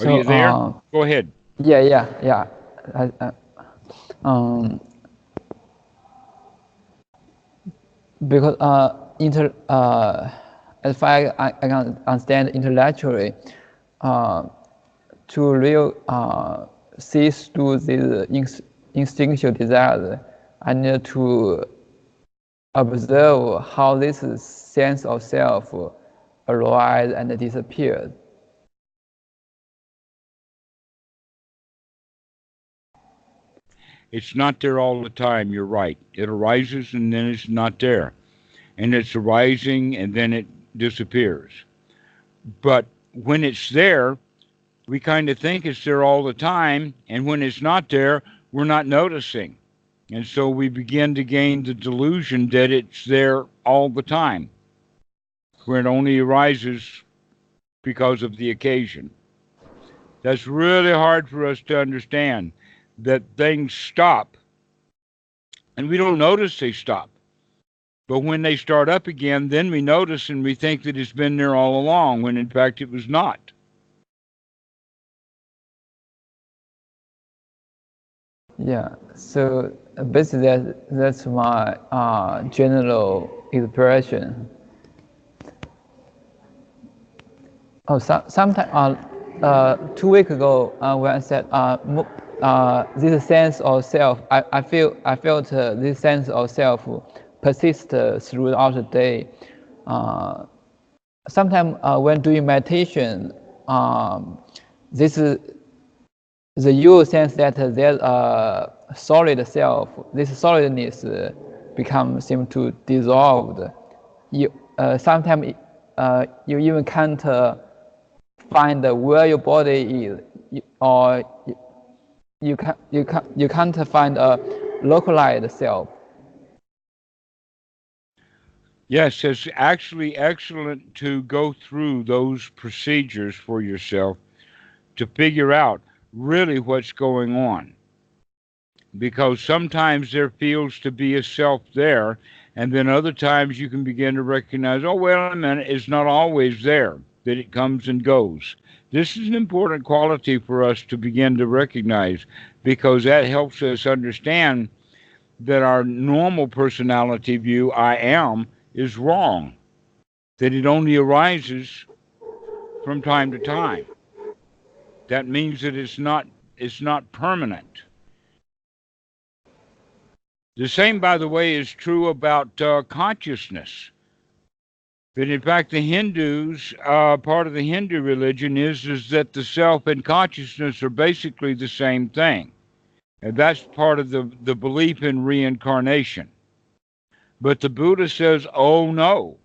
Speaker 1: Are you
Speaker 2: So,
Speaker 1: there? Go ahead.
Speaker 2: yeah. I, um, because as far as I can understand intellectually, to real cease to these instinctual desires, I need to observe how this sense of self arises and disappears.
Speaker 1: It's not there all the time. You're right. It arises and then it's not there. And it's arising and then it disappears. But when it's there, we kind of think it's there all the time. And when it's not there, we're not noticing. And so we begin to gain the delusion that it's there all the time, where it only arises because of the occasion. That's really hard for us to understand, that things stop and we don't notice they stop. But when they start up again, then we notice and we think that it's been there all along, when in fact it was not.
Speaker 2: Yeah, so basically that's my general expression. Oh, sometime 2 weeks ago, when I said this sense of self, I felt this sense of self persist throughout the day. Sometimes when doing meditation, this is the you sense that there's a solid self. This solidness seem to dissolve. You sometimes you even can't find where your body is, or you can't find a localized self.
Speaker 1: Yes, it's actually excellent to go through those procedures for yourself to figure out really what's going on. Because sometimes there feels to be a self there, and then other times you can begin to recognize, oh, wait a minute, it's not always there, that it comes and goes. This is an important quality for us to begin to recognize, because that helps us understand that our normal personality view, I am, is wrong, that it only arises from time to time. That means that it's not permanent. The same, by the way, is true about consciousness. That in fact, the Hindus, part of the Hindu religion is that the self and consciousness are basically the same thing. And that's part of the belief in reincarnation. But the Buddha says, oh no,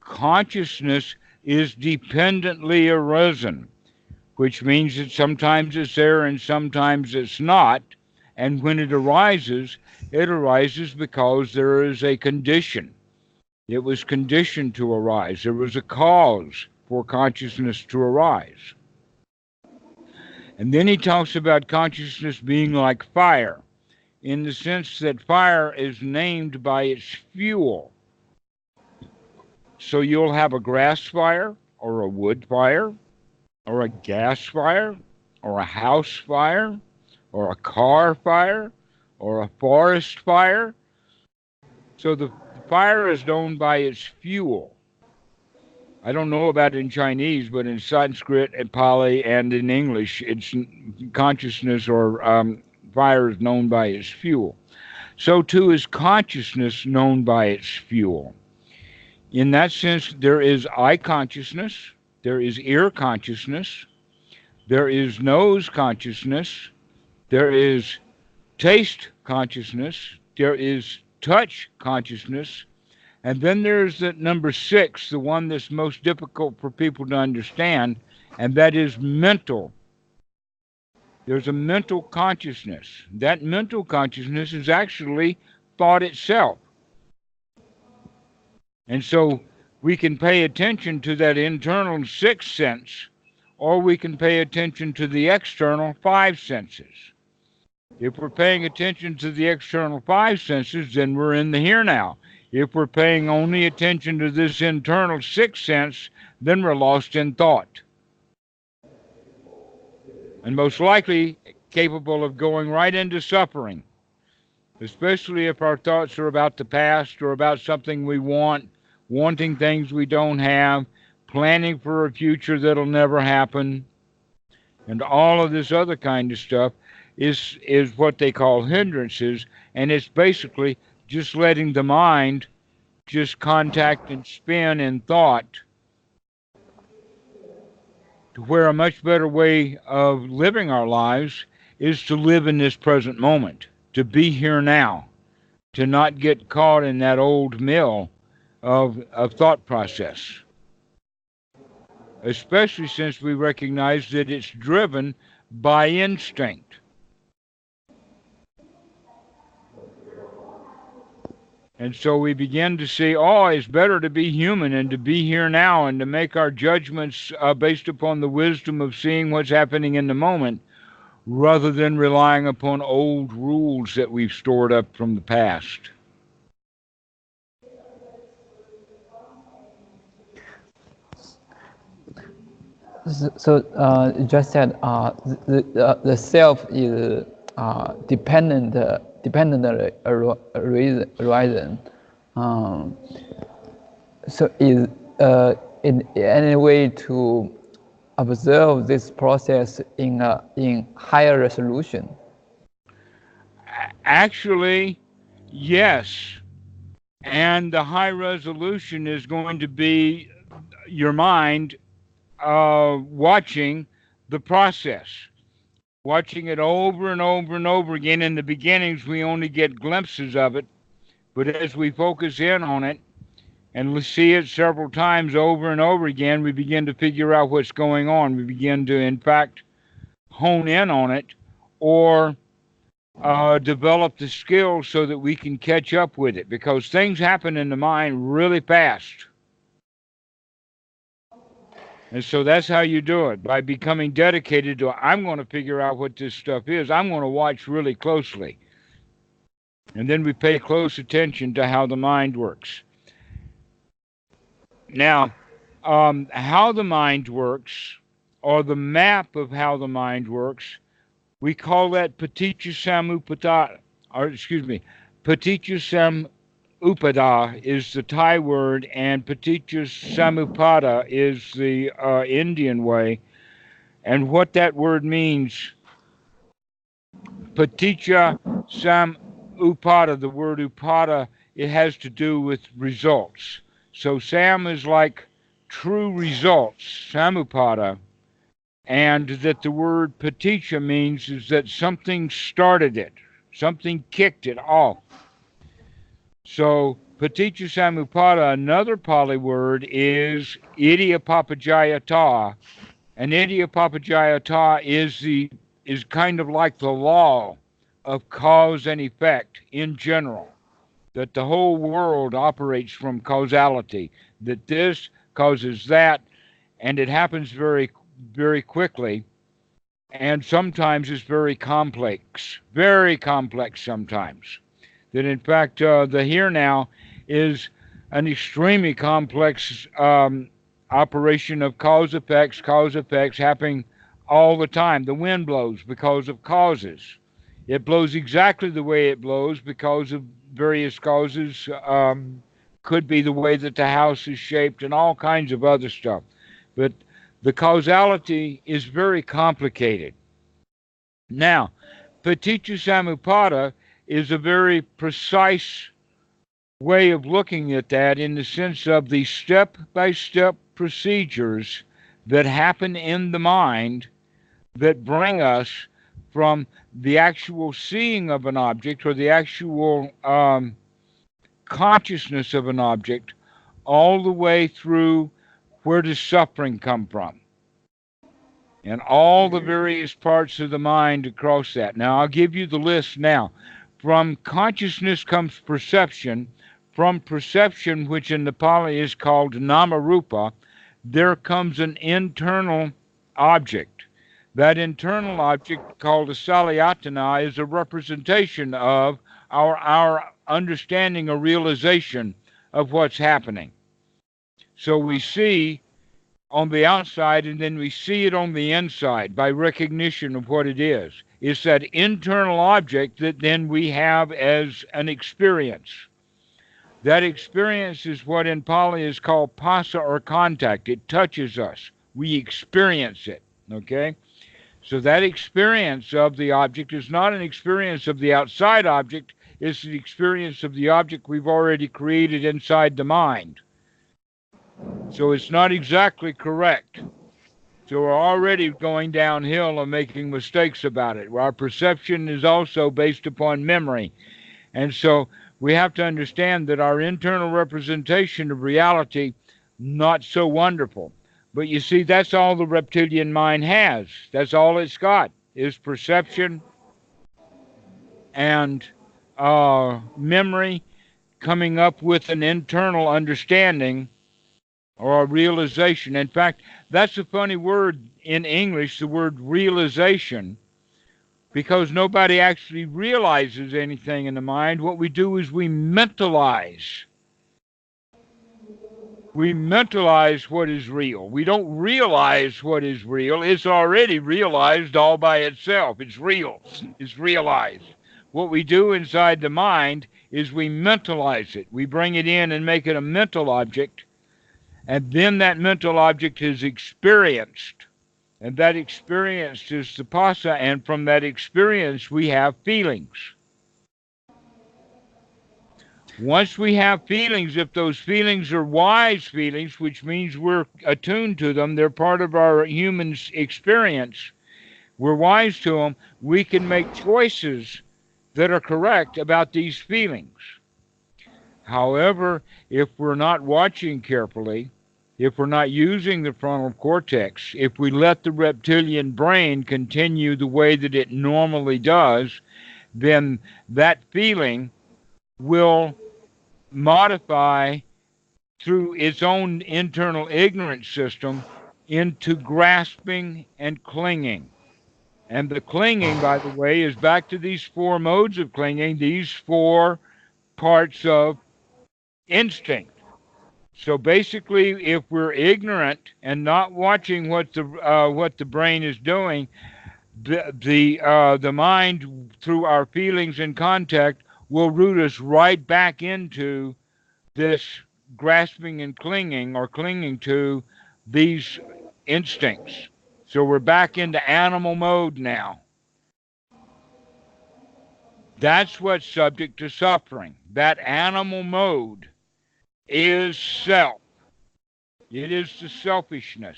Speaker 1: consciousness is dependently arisen, which means that sometimes it's there and sometimes it's not. And when it arises because there is a condition. It was conditioned to arise. There was a cause for consciousness to arise. And then he talks about consciousness being like fire, in the sense that fire is named by its fuel. So you'll have a grass fire, or a wood fire, or a gas fire, or a house fire, or a car fire, or a forest fire. So the fire is known by its fuel. I don't know about it in Chinese, but in Sanskrit and Pali and in English, it's consciousness, or fire is known by its fuel. So too is consciousness known by its fuel. In that sense, there is I consciousness, there is ear consciousness, there is nose consciousness, there is taste consciousness, there is touch consciousness, and then there's that number six, the one that's most difficult for people to understand, and that is mental. There's a mental consciousness. That mental consciousness is actually thought itself. And so we can pay attention to that internal sixth sense, or we can pay attention to the external five senses. If we're paying attention to the external five senses, then we're in the here now. If we're paying only attention to this internal sixth sense, then we're lost in thought. And most likely capable of going right into suffering, especially if our thoughts are about the past or about something we want, wanting things we don't have, planning for a future that'll never happen, and all of this other kind of stuff is what they call hindrances, and it's basically just letting the mind just contact and spin in thought, to where a much better way of living our lives is to live in this present moment, to be here now, to not get caught in that old mill of thought process, especially since we recognize that it's driven by instinct. And so we begin to see, oh, it's better to be human and to be here now and to make our judgments based upon the wisdom of seeing what's happening in the moment, rather than relying upon old rules that we've stored up from the past.
Speaker 2: So you just said the self is dependent reason. So is in any way to observe this process in higher resolution?
Speaker 1: Actually, yes. And the high resolution is going to be your mind watching the process, watching it over and over and over again. In the beginnings, we only get glimpses of it, but as we focus in on it and see it several times over and over again, we begin to figure out what's going on. We begin to, in fact, hone in on it, or develop the skills so that we can catch up with it, because things happen in the mind really fast. And so that's how you do it, by becoming dedicated to, I'm going to figure out what this stuff is. I'm going to watch really closely. And then we pay close attention to how the mind works. Now, how the mind works, or the map of how the mind works, we call that Paticca Samuppada, Paticca Samuppada is the Thai word, and Paticca Samuppada is the Indian way. And what that word means, Paticca Samuppada, the word upada, it has to do with results. So Sam is like true results, Samuppada, and that the word Paticca means is that something started it, something kicked it off. So Paticca Samuppada, another Pali word, is Idiapapajayata, and Idiapapajayata is kind of like the law of cause and effect in general, that the whole world operates from causality, that this causes that, and it happens very, very quickly, and sometimes it's very complex sometimes. That in fact, the here now is an extremely complex operation of cause effects happening all the time. The wind blows because of causes. It blows exactly the way it blows because of various causes. Could be the way that the house is shaped and all kinds of other stuff. But the causality is very complicated. Now, Paticca Samuppada is a very precise way of looking at that, in the sense of the step-by-step procedures that happen in the mind that bring us from the actual seeing of an object or the actual consciousness of an object all the way through where does suffering come from and all the various parts of the mind across that. Now, I'll give you the list now. From consciousness comes perception. From perception, which in the Pali is called Namarupa, there comes an internal object. That internal object, called a Salayatana, is a representation of our understanding or realization of what's happening. So we see on the outside and then we see it on the inside by recognition of what it is. It's that internal object that then we have as an experience. That experience is what in Pali is called pasa or contact. It touches us. We experience it, okay? So that experience of the object is not an experience of the outside object, it's the experience of the object we've already created inside the mind. So it's not exactly correct. So we're already going downhill and making mistakes about it. Our perception is also based upon memory. And so we have to understand that our internal representation of reality, not so wonderful. But you see, that's all the reptilian mind has. That's all it's got, is perception and memory coming up with an internal understanding or a realization. In fact, that's a funny word in English, the word realization, because nobody actually realizes anything in the mind. What we do is we mentalize. We mentalize what is real. We don't realize what is real. It's already realized all by itself. It's real. It's realized. What we do inside the mind is we mentalize it. We bring it in and make it a mental object. And then that mental object is experienced. And that experience is the pasa. And from that experience, we have feelings. Once we have feelings, if those feelings are wise feelings, which means we're attuned to them, they're part of our human experience, we're wise to them, we can make choices that are correct about these feelings. However, if we're not watching carefully, if we're not using the frontal cortex, if we let the reptilian brain continue the way that it normally does, then that feeling will modify through its own internal ignorance system into grasping and clinging. And the clinging, by the way, is back to these four modes of clinging, these four parts of instinct. So basically, if we're ignorant and not watching what the brain is doing, the mind, through our feelings and contact, will root us right back into this grasping and clinging, or clinging to these instincts. So we're back into animal mode now. That's what's subject to suffering. That animal mode is self. It is the selfishness.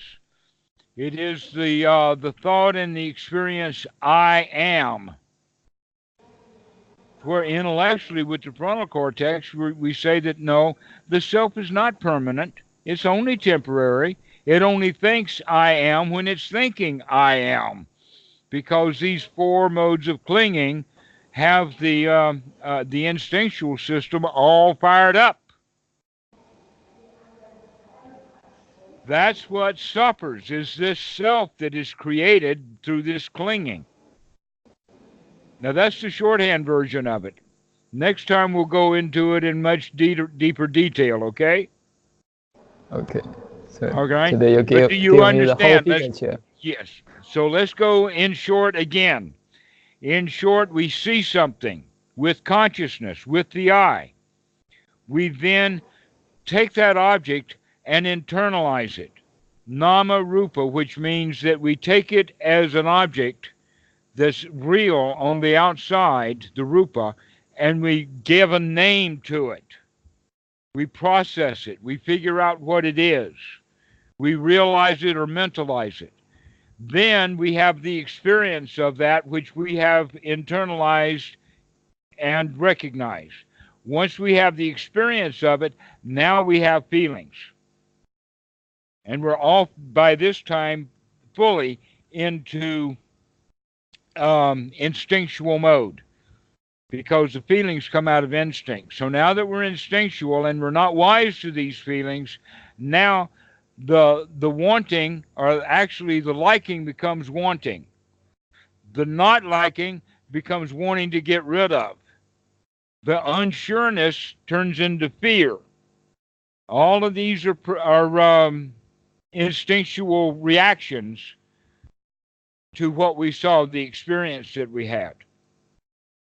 Speaker 1: It is the thought and the experience, I am. Where intellectually, with the frontal cortex, we say that no, the self is not permanent. It's only temporary. It only thinks I am when it's thinking I am. Because these four modes of clinging have the instinctual system all fired up. That's what suffers, is this self that is created through this clinging. Now, that's the shorthand version of it. Next time we'll go into it in much deeper detail, okay?
Speaker 2: Okay. So
Speaker 1: okay.
Speaker 2: Today you give,
Speaker 1: do you understand?
Speaker 2: Me the whole picture.
Speaker 1: Yes. So let's go in short again. In short, we see something with consciousness, with the eye. We then take that object and internalize it. Nama Rupa, which means that we take it as an object that's real on the outside, the Rupa, and we give a name to it. We process it. We figure out what it is. We realize it or mentalize it. Then we have the experience of that which we have internalized and recognized. Once we have the experience of it, now we have feelings. And we're all, by this time, fully into instinctual mode because the feelings come out of instinct. So now that we're instinctual and we're not wise to these feelings, now the wanting, or actually the liking, becomes wanting. The not liking becomes wanting to get rid of. The unsureness turns into fear. All of these are instinctual reactions to what we saw, the experience that we had.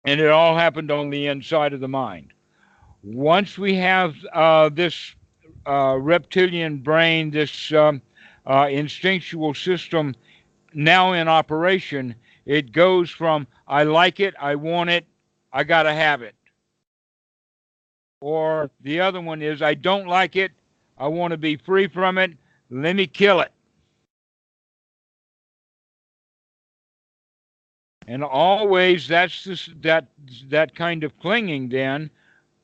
Speaker 1: And it all happened on the inside of the mind. Once we have this reptilian brain, this instinctual system now in operation, it goes from I like it, I want it, I got to have it. Or the other one is I don't like it, I want to be free from it, let me kill it. And always that's that kind of clinging then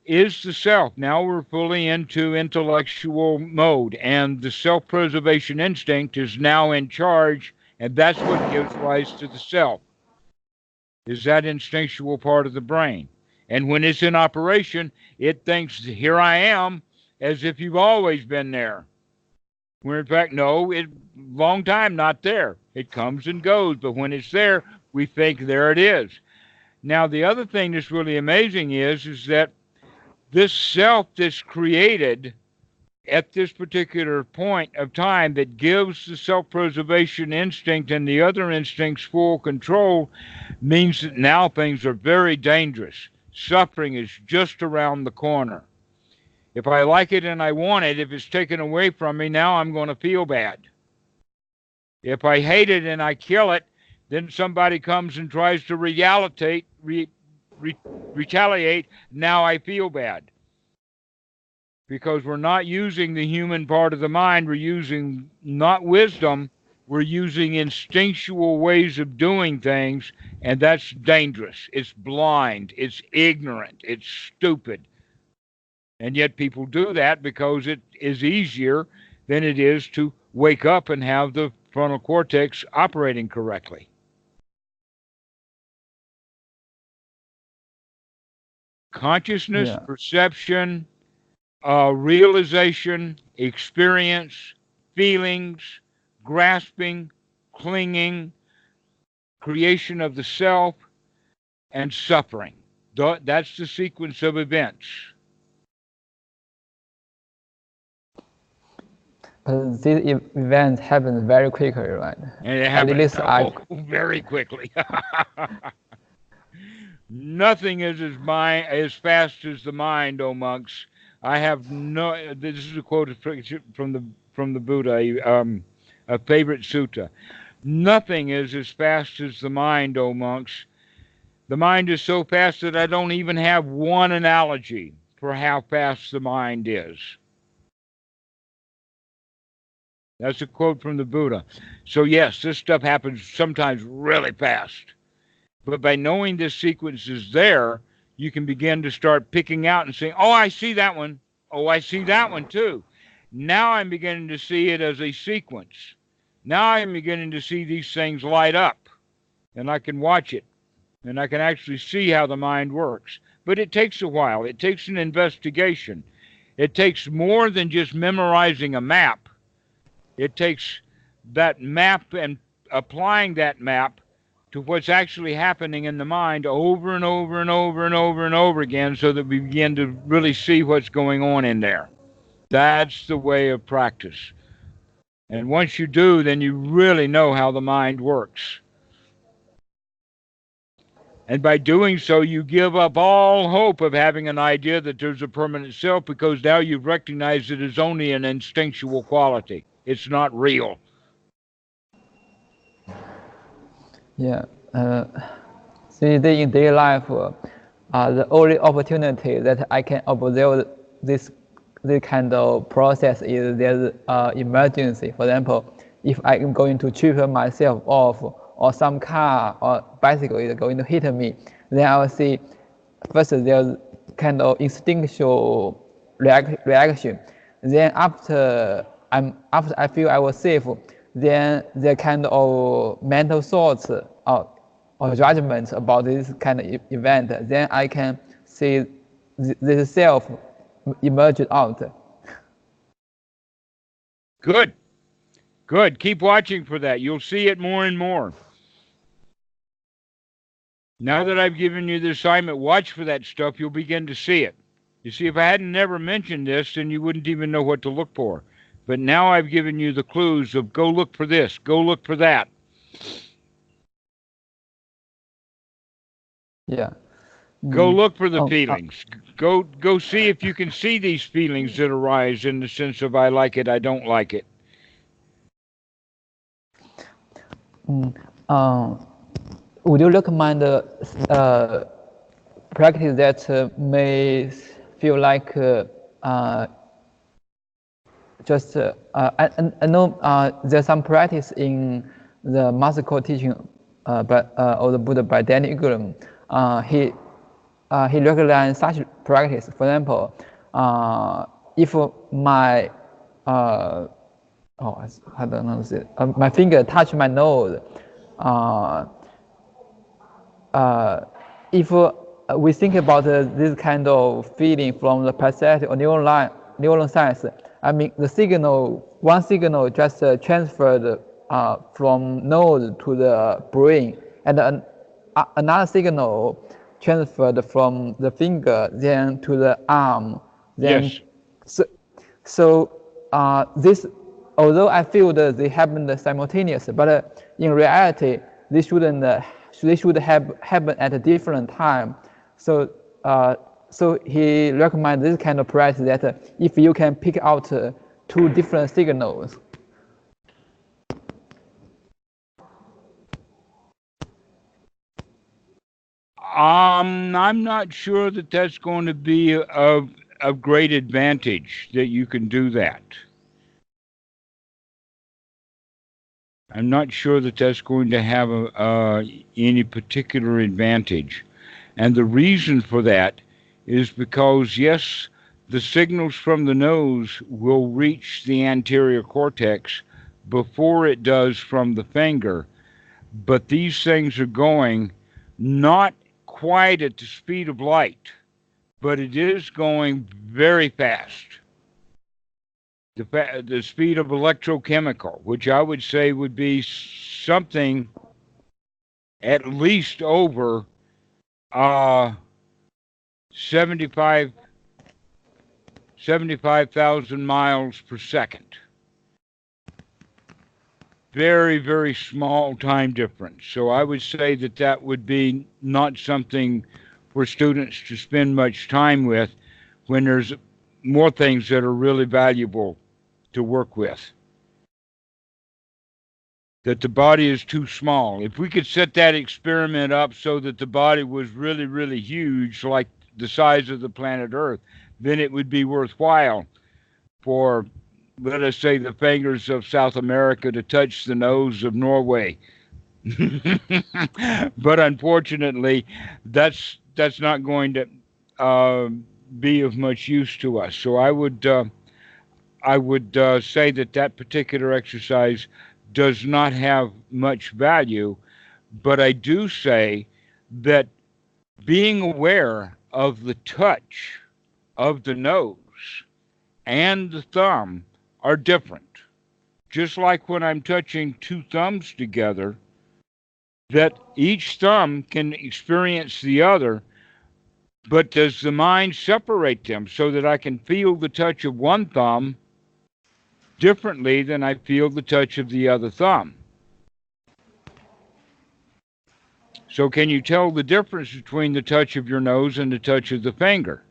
Speaker 1: is the self. Now we're fully into intellectual mode, and the self-preservation instinct is now in charge, and that's what gives rise to the self, is that instinctual part of the brain. And when it's in operation, it thinks, here I am, as if you've always been there. Where in fact, no, long time not there. It comes and goes, but when it's there, we think there it is. Now, the other thing that's really amazing is that this self that's created at this particular point of time that gives the self-preservation instinct and the other instincts full control means that now things are very dangerous. Suffering is just around the corner. If I like it and I want it, if it's taken away from me, now I'm going to feel bad. If I hate it and I kill it, then somebody comes and tries to retaliate, now I feel bad. Because we're not using the human part of the mind, we're using not wisdom, we're using instinctual ways of doing things, and that's dangerous. It's blind, it's ignorant, it's stupid. And yet people do that because it is easier than it is to wake up and have the frontal cortex operating correctly. Consciousness,
Speaker 2: Yeah.
Speaker 1: perception, realization, experience, feelings, grasping, clinging, creation of the self, and suffering. That's the sequence of events.
Speaker 2: But these events happen very quickly, right?
Speaker 1: And it
Speaker 2: At
Speaker 1: happens
Speaker 2: least
Speaker 1: very quickly. Nothing is as fast as the mind, O monks. I have no. This is a quote from the Buddha, a favorite sutta. Nothing is as fast as the mind, O monks. The mind is so fast that I don't even have one analogy for how fast the mind is. That's a quote from the Buddha. So yes, this stuff happens sometimes really fast. But by knowing this sequence is there, you can begin to start picking out and saying, oh, I see that one. Oh, I see that one too. Now I'm beginning to see it as a sequence. Now I'm beginning to see these things light up. And I can watch it. And I can actually see how the mind works. But it takes a while. It takes an investigation. It takes more than just memorizing a map. It takes that map and applying that map to what's actually happening in the mind over and over and over and over and over again so that we begin to really see what's going on in there. That's the way of practice. And once you do, then you really know how the mind works. And by doing so, you give up all hope of having an idea that there's a permanent self because now you've recognized it as only an instinctual quality. It's not real.
Speaker 2: Yeah. See, in daily life, the only opportunity that I can observe this this kind of process is there's emergency. For example, if I'm going to trip myself off, or some car or bicycle is going to hit me, then I will see first there's kind of instinctual reaction. Then after I feel I was safe, then the kind of mental thoughts or judgments about this kind of event, then I can see this self emerge out.
Speaker 1: Good. Good. Keep watching for that. You'll see it more and more. Now that I've given you the assignment, watch for that stuff. You'll begin to see it. You see, if I hadn't never mentioned this, then you wouldn't even know what to look for. But now I've given you the clues of go look for this, go look for that.
Speaker 2: Yeah.
Speaker 1: Go look for the feelings. Go see if you can see these feelings that arise in the sense of I like it, I don't like it.
Speaker 2: Would you recommend practice that may feel like just I know there's some practice in the master core teaching of the Buddha by Danny Ugram. He recognized such practice. For example, if my I don't know, my finger touch my nose. If we think about this kind of feeling from the perceptive or neural science, I mean one signal just transferred from nose to the brain, and another signal transferred from the finger then to the arm. Then,
Speaker 1: yes.
Speaker 2: So this, although I feel that they happen simultaneously, but in reality, they should have happened at a different time. So he recommends this kind of practice that if you can pick out two different signals.
Speaker 1: I'm not sure that that's going to be of great advantage that you can do that. I'm not sure that that's going to have any particular advantage. And the reason for that is because, yes, the signals from the nose will reach the anterior cortex before it does from the finger, but these things are going not quite at the speed of light, but it is going very fast. The speed of electrochemical, which I would say would be something at least over 75,000 miles per second. Very, very small time difference. So I would say that that would be not something for students to spend much time with when there's more things that are really valuable to work with. That the body is too small. If we could set that experiment up so that the body was really, really huge, like the size of the planet Earth, then it would be worthwhile for, let us say, the fingers of South America to touch the nose of Norway. But unfortunately, that's not going to be of much use to us. So I would say that particular exercise does not have much value, but I do say that being aware of the touch of the nose and the thumb are different. Just like when I'm touching two thumbs together, that each thumb can experience the other, but does the mind separate them so that I can feel the touch of one thumb differently than I feel the touch of the other thumb? So can you tell the difference between the touch of your nose and the touch of the finger?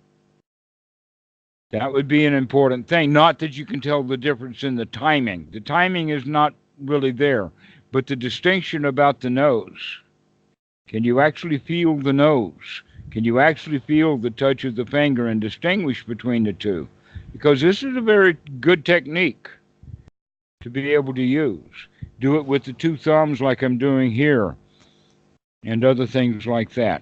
Speaker 1: That would be an important thing. Not that you can tell the difference in the timing. The timing is not really there, but the distinction about the nose. Can you actually feel the nose? Can you actually feel the touch of the finger and distinguish between the two? because this is a very good technique to be able to use. Do it with the two thumbs like I'm doing here and other things like that.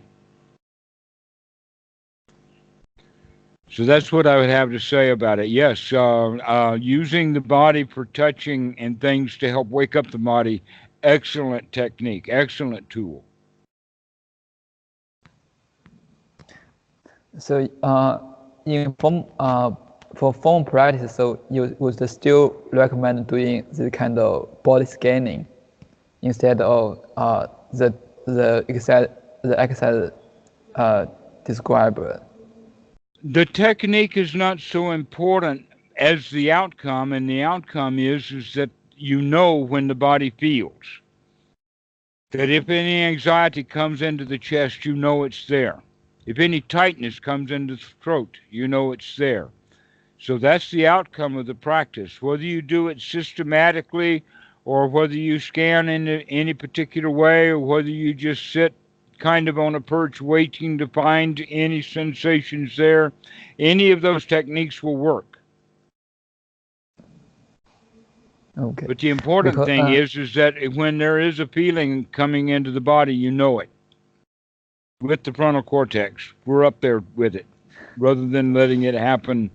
Speaker 1: So that's what I would have to say about it. Yes, using the body for touching and things to help wake up the body, excellent technique, excellent tool.
Speaker 2: So, for phone practice, so you would still recommend doing this kind of body scanning instead of the exercise described.
Speaker 1: The technique is not so important as the outcome, and the outcome is that you know when the body feels. That if any anxiety comes into the chest, you know it's there. If any tightness comes into the throat, you know it's there. So that's the outcome of the practice. Whether you do it systematically or whether you scan in any particular way or whether you just sit kind of on a perch waiting to find any sensations there, any of those techniques will work.
Speaker 2: Okay.
Speaker 1: But the important thing is that when there is a feeling coming into the body, you know it. With the frontal cortex, we're up there with it, rather than letting it happen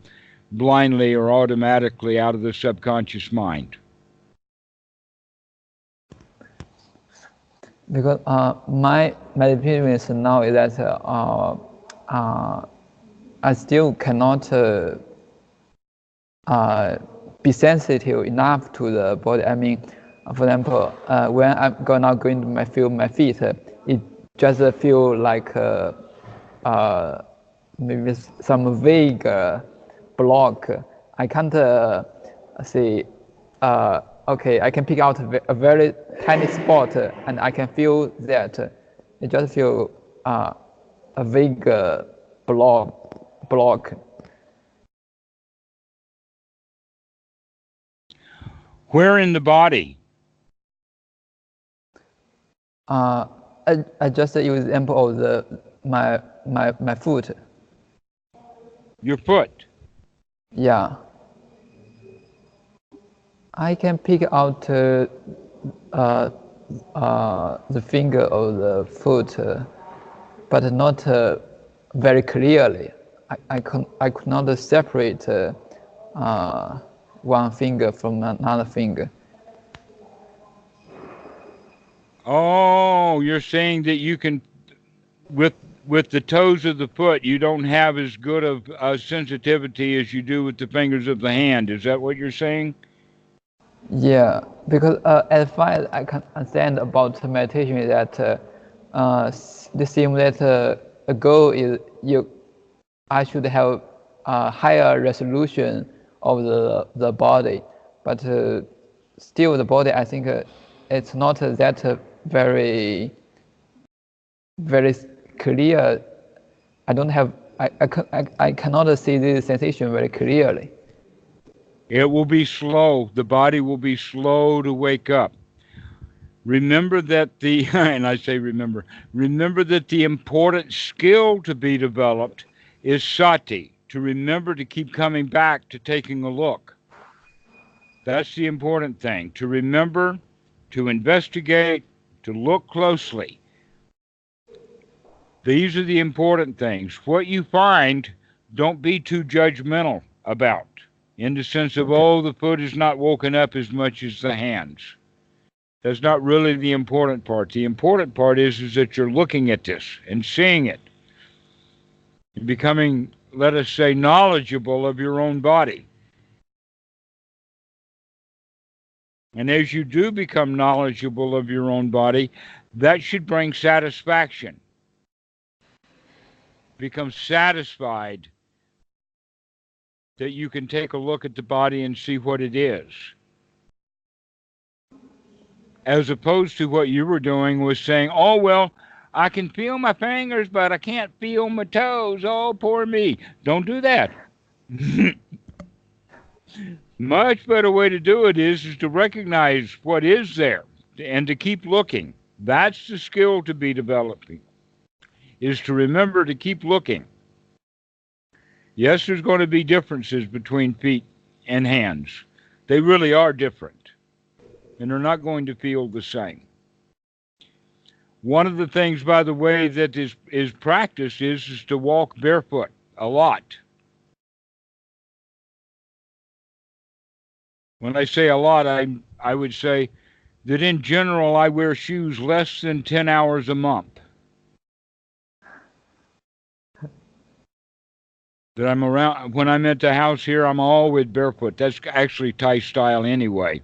Speaker 1: blindly or automatically out of the subconscious mind.
Speaker 2: Because my experience now is that I still cannot be sensitive enough to the body. I mean, for example, when I'm going to feel my feet, it just feel like maybe some vague block. I can't say, okay, I can pick out a very tiny spot and I can feel that. It just feel a vague block.
Speaker 1: Where in the body?
Speaker 2: I just use example of my foot.
Speaker 1: Your foot?
Speaker 2: Yeah. I can pick out the finger of the foot, but not very clearly. I could not separate one finger from another finger.
Speaker 1: Oh, you're saying that you can, with the toes of the foot, you don't have as good of sensitivity as you do with the fingers of the hand. Is that what you're saying?
Speaker 2: Yeah, because as far as I can understand about meditation, is that the same that a goal is I should have a higher resolution of the body, but still the body, I think it's not that very clear. I cannot see this sensation very clearly.
Speaker 1: It will be slow. The body will be slow to wake up. Remember that and I say remember that the important skill to be developed is sati, to remember to keep coming back to taking a look. That's the important thing, to remember, to investigate, to look closely. These are the important things. What you find, don't be too judgmental about, in the sense of, oh, the foot is not woken up as much as the hands. That's not really the important part. The important part is that you're looking at this and seeing it. And becoming, let us say, knowledgeable of your own body. And as you do become knowledgeable of your own body, that should bring satisfaction. Become satisfied that you can take a look at the body and see what it is. As opposed to what you were doing was saying, oh, well, I can feel my fingers, but I can't feel my toes. Oh, poor me. Don't do that. Much better way to do it is to recognize what is there and to keep looking. That's the skill to be developing, is to remember to keep looking. Yes, there's going to be differences between feet and hands. They really are different, and they're not going to feel the same. One of the things, by the way, that is practiced is to walk barefoot a lot. When I say a lot, I would say that in general I wear shoes less than 10 hours a month. That I'm around when I'm at the house here, I'm always barefoot. That's actually Thai style anyway.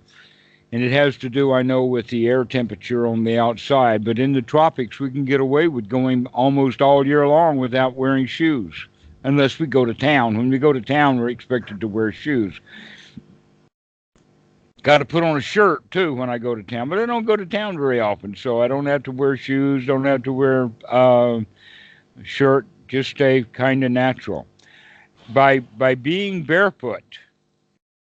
Speaker 1: And it has to do, I know, with the air temperature on the outside. But in the tropics, we can get away with going almost all year long without wearing shoes, unless we go to town. When we go to town, we're expected to wear shoes. Got to put on a shirt too when I go to town, but I don't go to town very often, so I don't have to wear shoes, don't have to wear shirt. Just stay kind of natural. By being barefoot,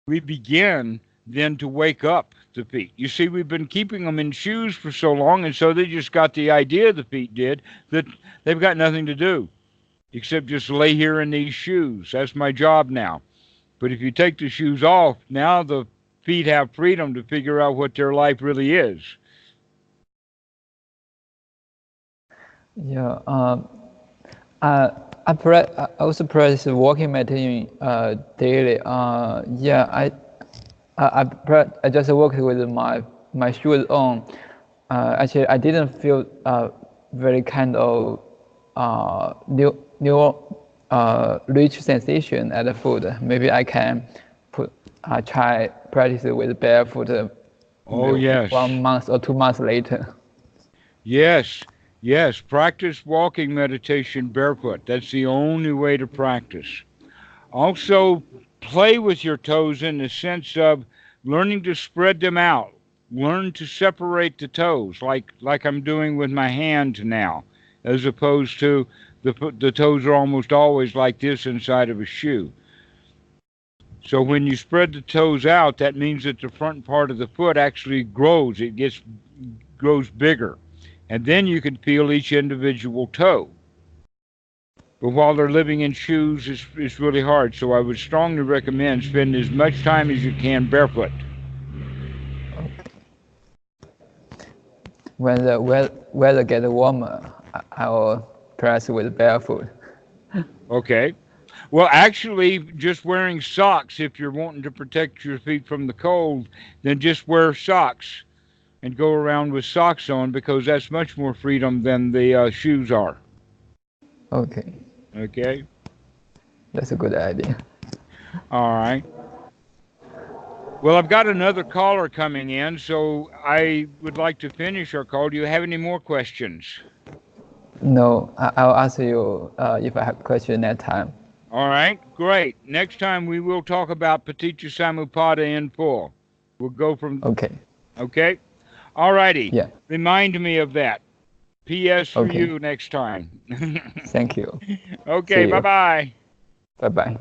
Speaker 1: we begin then to wake up the feet. You see, we've been keeping them in shoes for so long, and so they just got the idea, the feet did, that they've got nothing to do except just lay here in these shoes. That's my job now. But if you take the shoes off, now the feet have freedom to figure out what their life really is.
Speaker 2: Yeah. I also practice walking meditation daily. Yeah, I just walked with my shoes on. Actually, I didn't feel very kind of new rich sensation at the foot. Maybe I can try practice with barefoot.
Speaker 1: Oh, yes.
Speaker 2: 1 month or 2 months later.
Speaker 1: Yes, yes. Practice walking meditation barefoot. That's the only way to practice. Also, play with your toes in the sense of learning to spread them out. Learn to separate the toes, like I'm doing with my hand now, as opposed to the toes are almost always like this inside of a shoe. So when you spread the toes out, that means that the front part of the foot actually grows. It grows bigger. And then you can feel each individual toe. But while they're living in shoes, it's really hard. So I would strongly recommend spend as much time as you can barefoot.
Speaker 2: When the weather gets warmer, I will practice with barefoot.
Speaker 1: Okay. Well, actually, just wearing socks, if you're wanting to protect your feet from the cold, then just wear socks and go around with socks on because that's much more freedom than the shoes are.
Speaker 2: Okay.
Speaker 1: Okay?
Speaker 2: That's a good idea.
Speaker 1: All right. Well, I've got another caller coming in, so I would like to finish our call. Do you have any more questions?
Speaker 2: No, I'll ask you if I have question next time.
Speaker 1: All right, great. Next time we will talk about Paticca Samuppada in full. We'll go from...
Speaker 2: Okay.
Speaker 1: Okay? All righty.
Speaker 2: Yeah.
Speaker 1: Remind me of that. P.S. for
Speaker 2: Okay.
Speaker 1: you next time.
Speaker 2: Thank you.
Speaker 1: Okay, bye-bye.
Speaker 2: Bye-bye.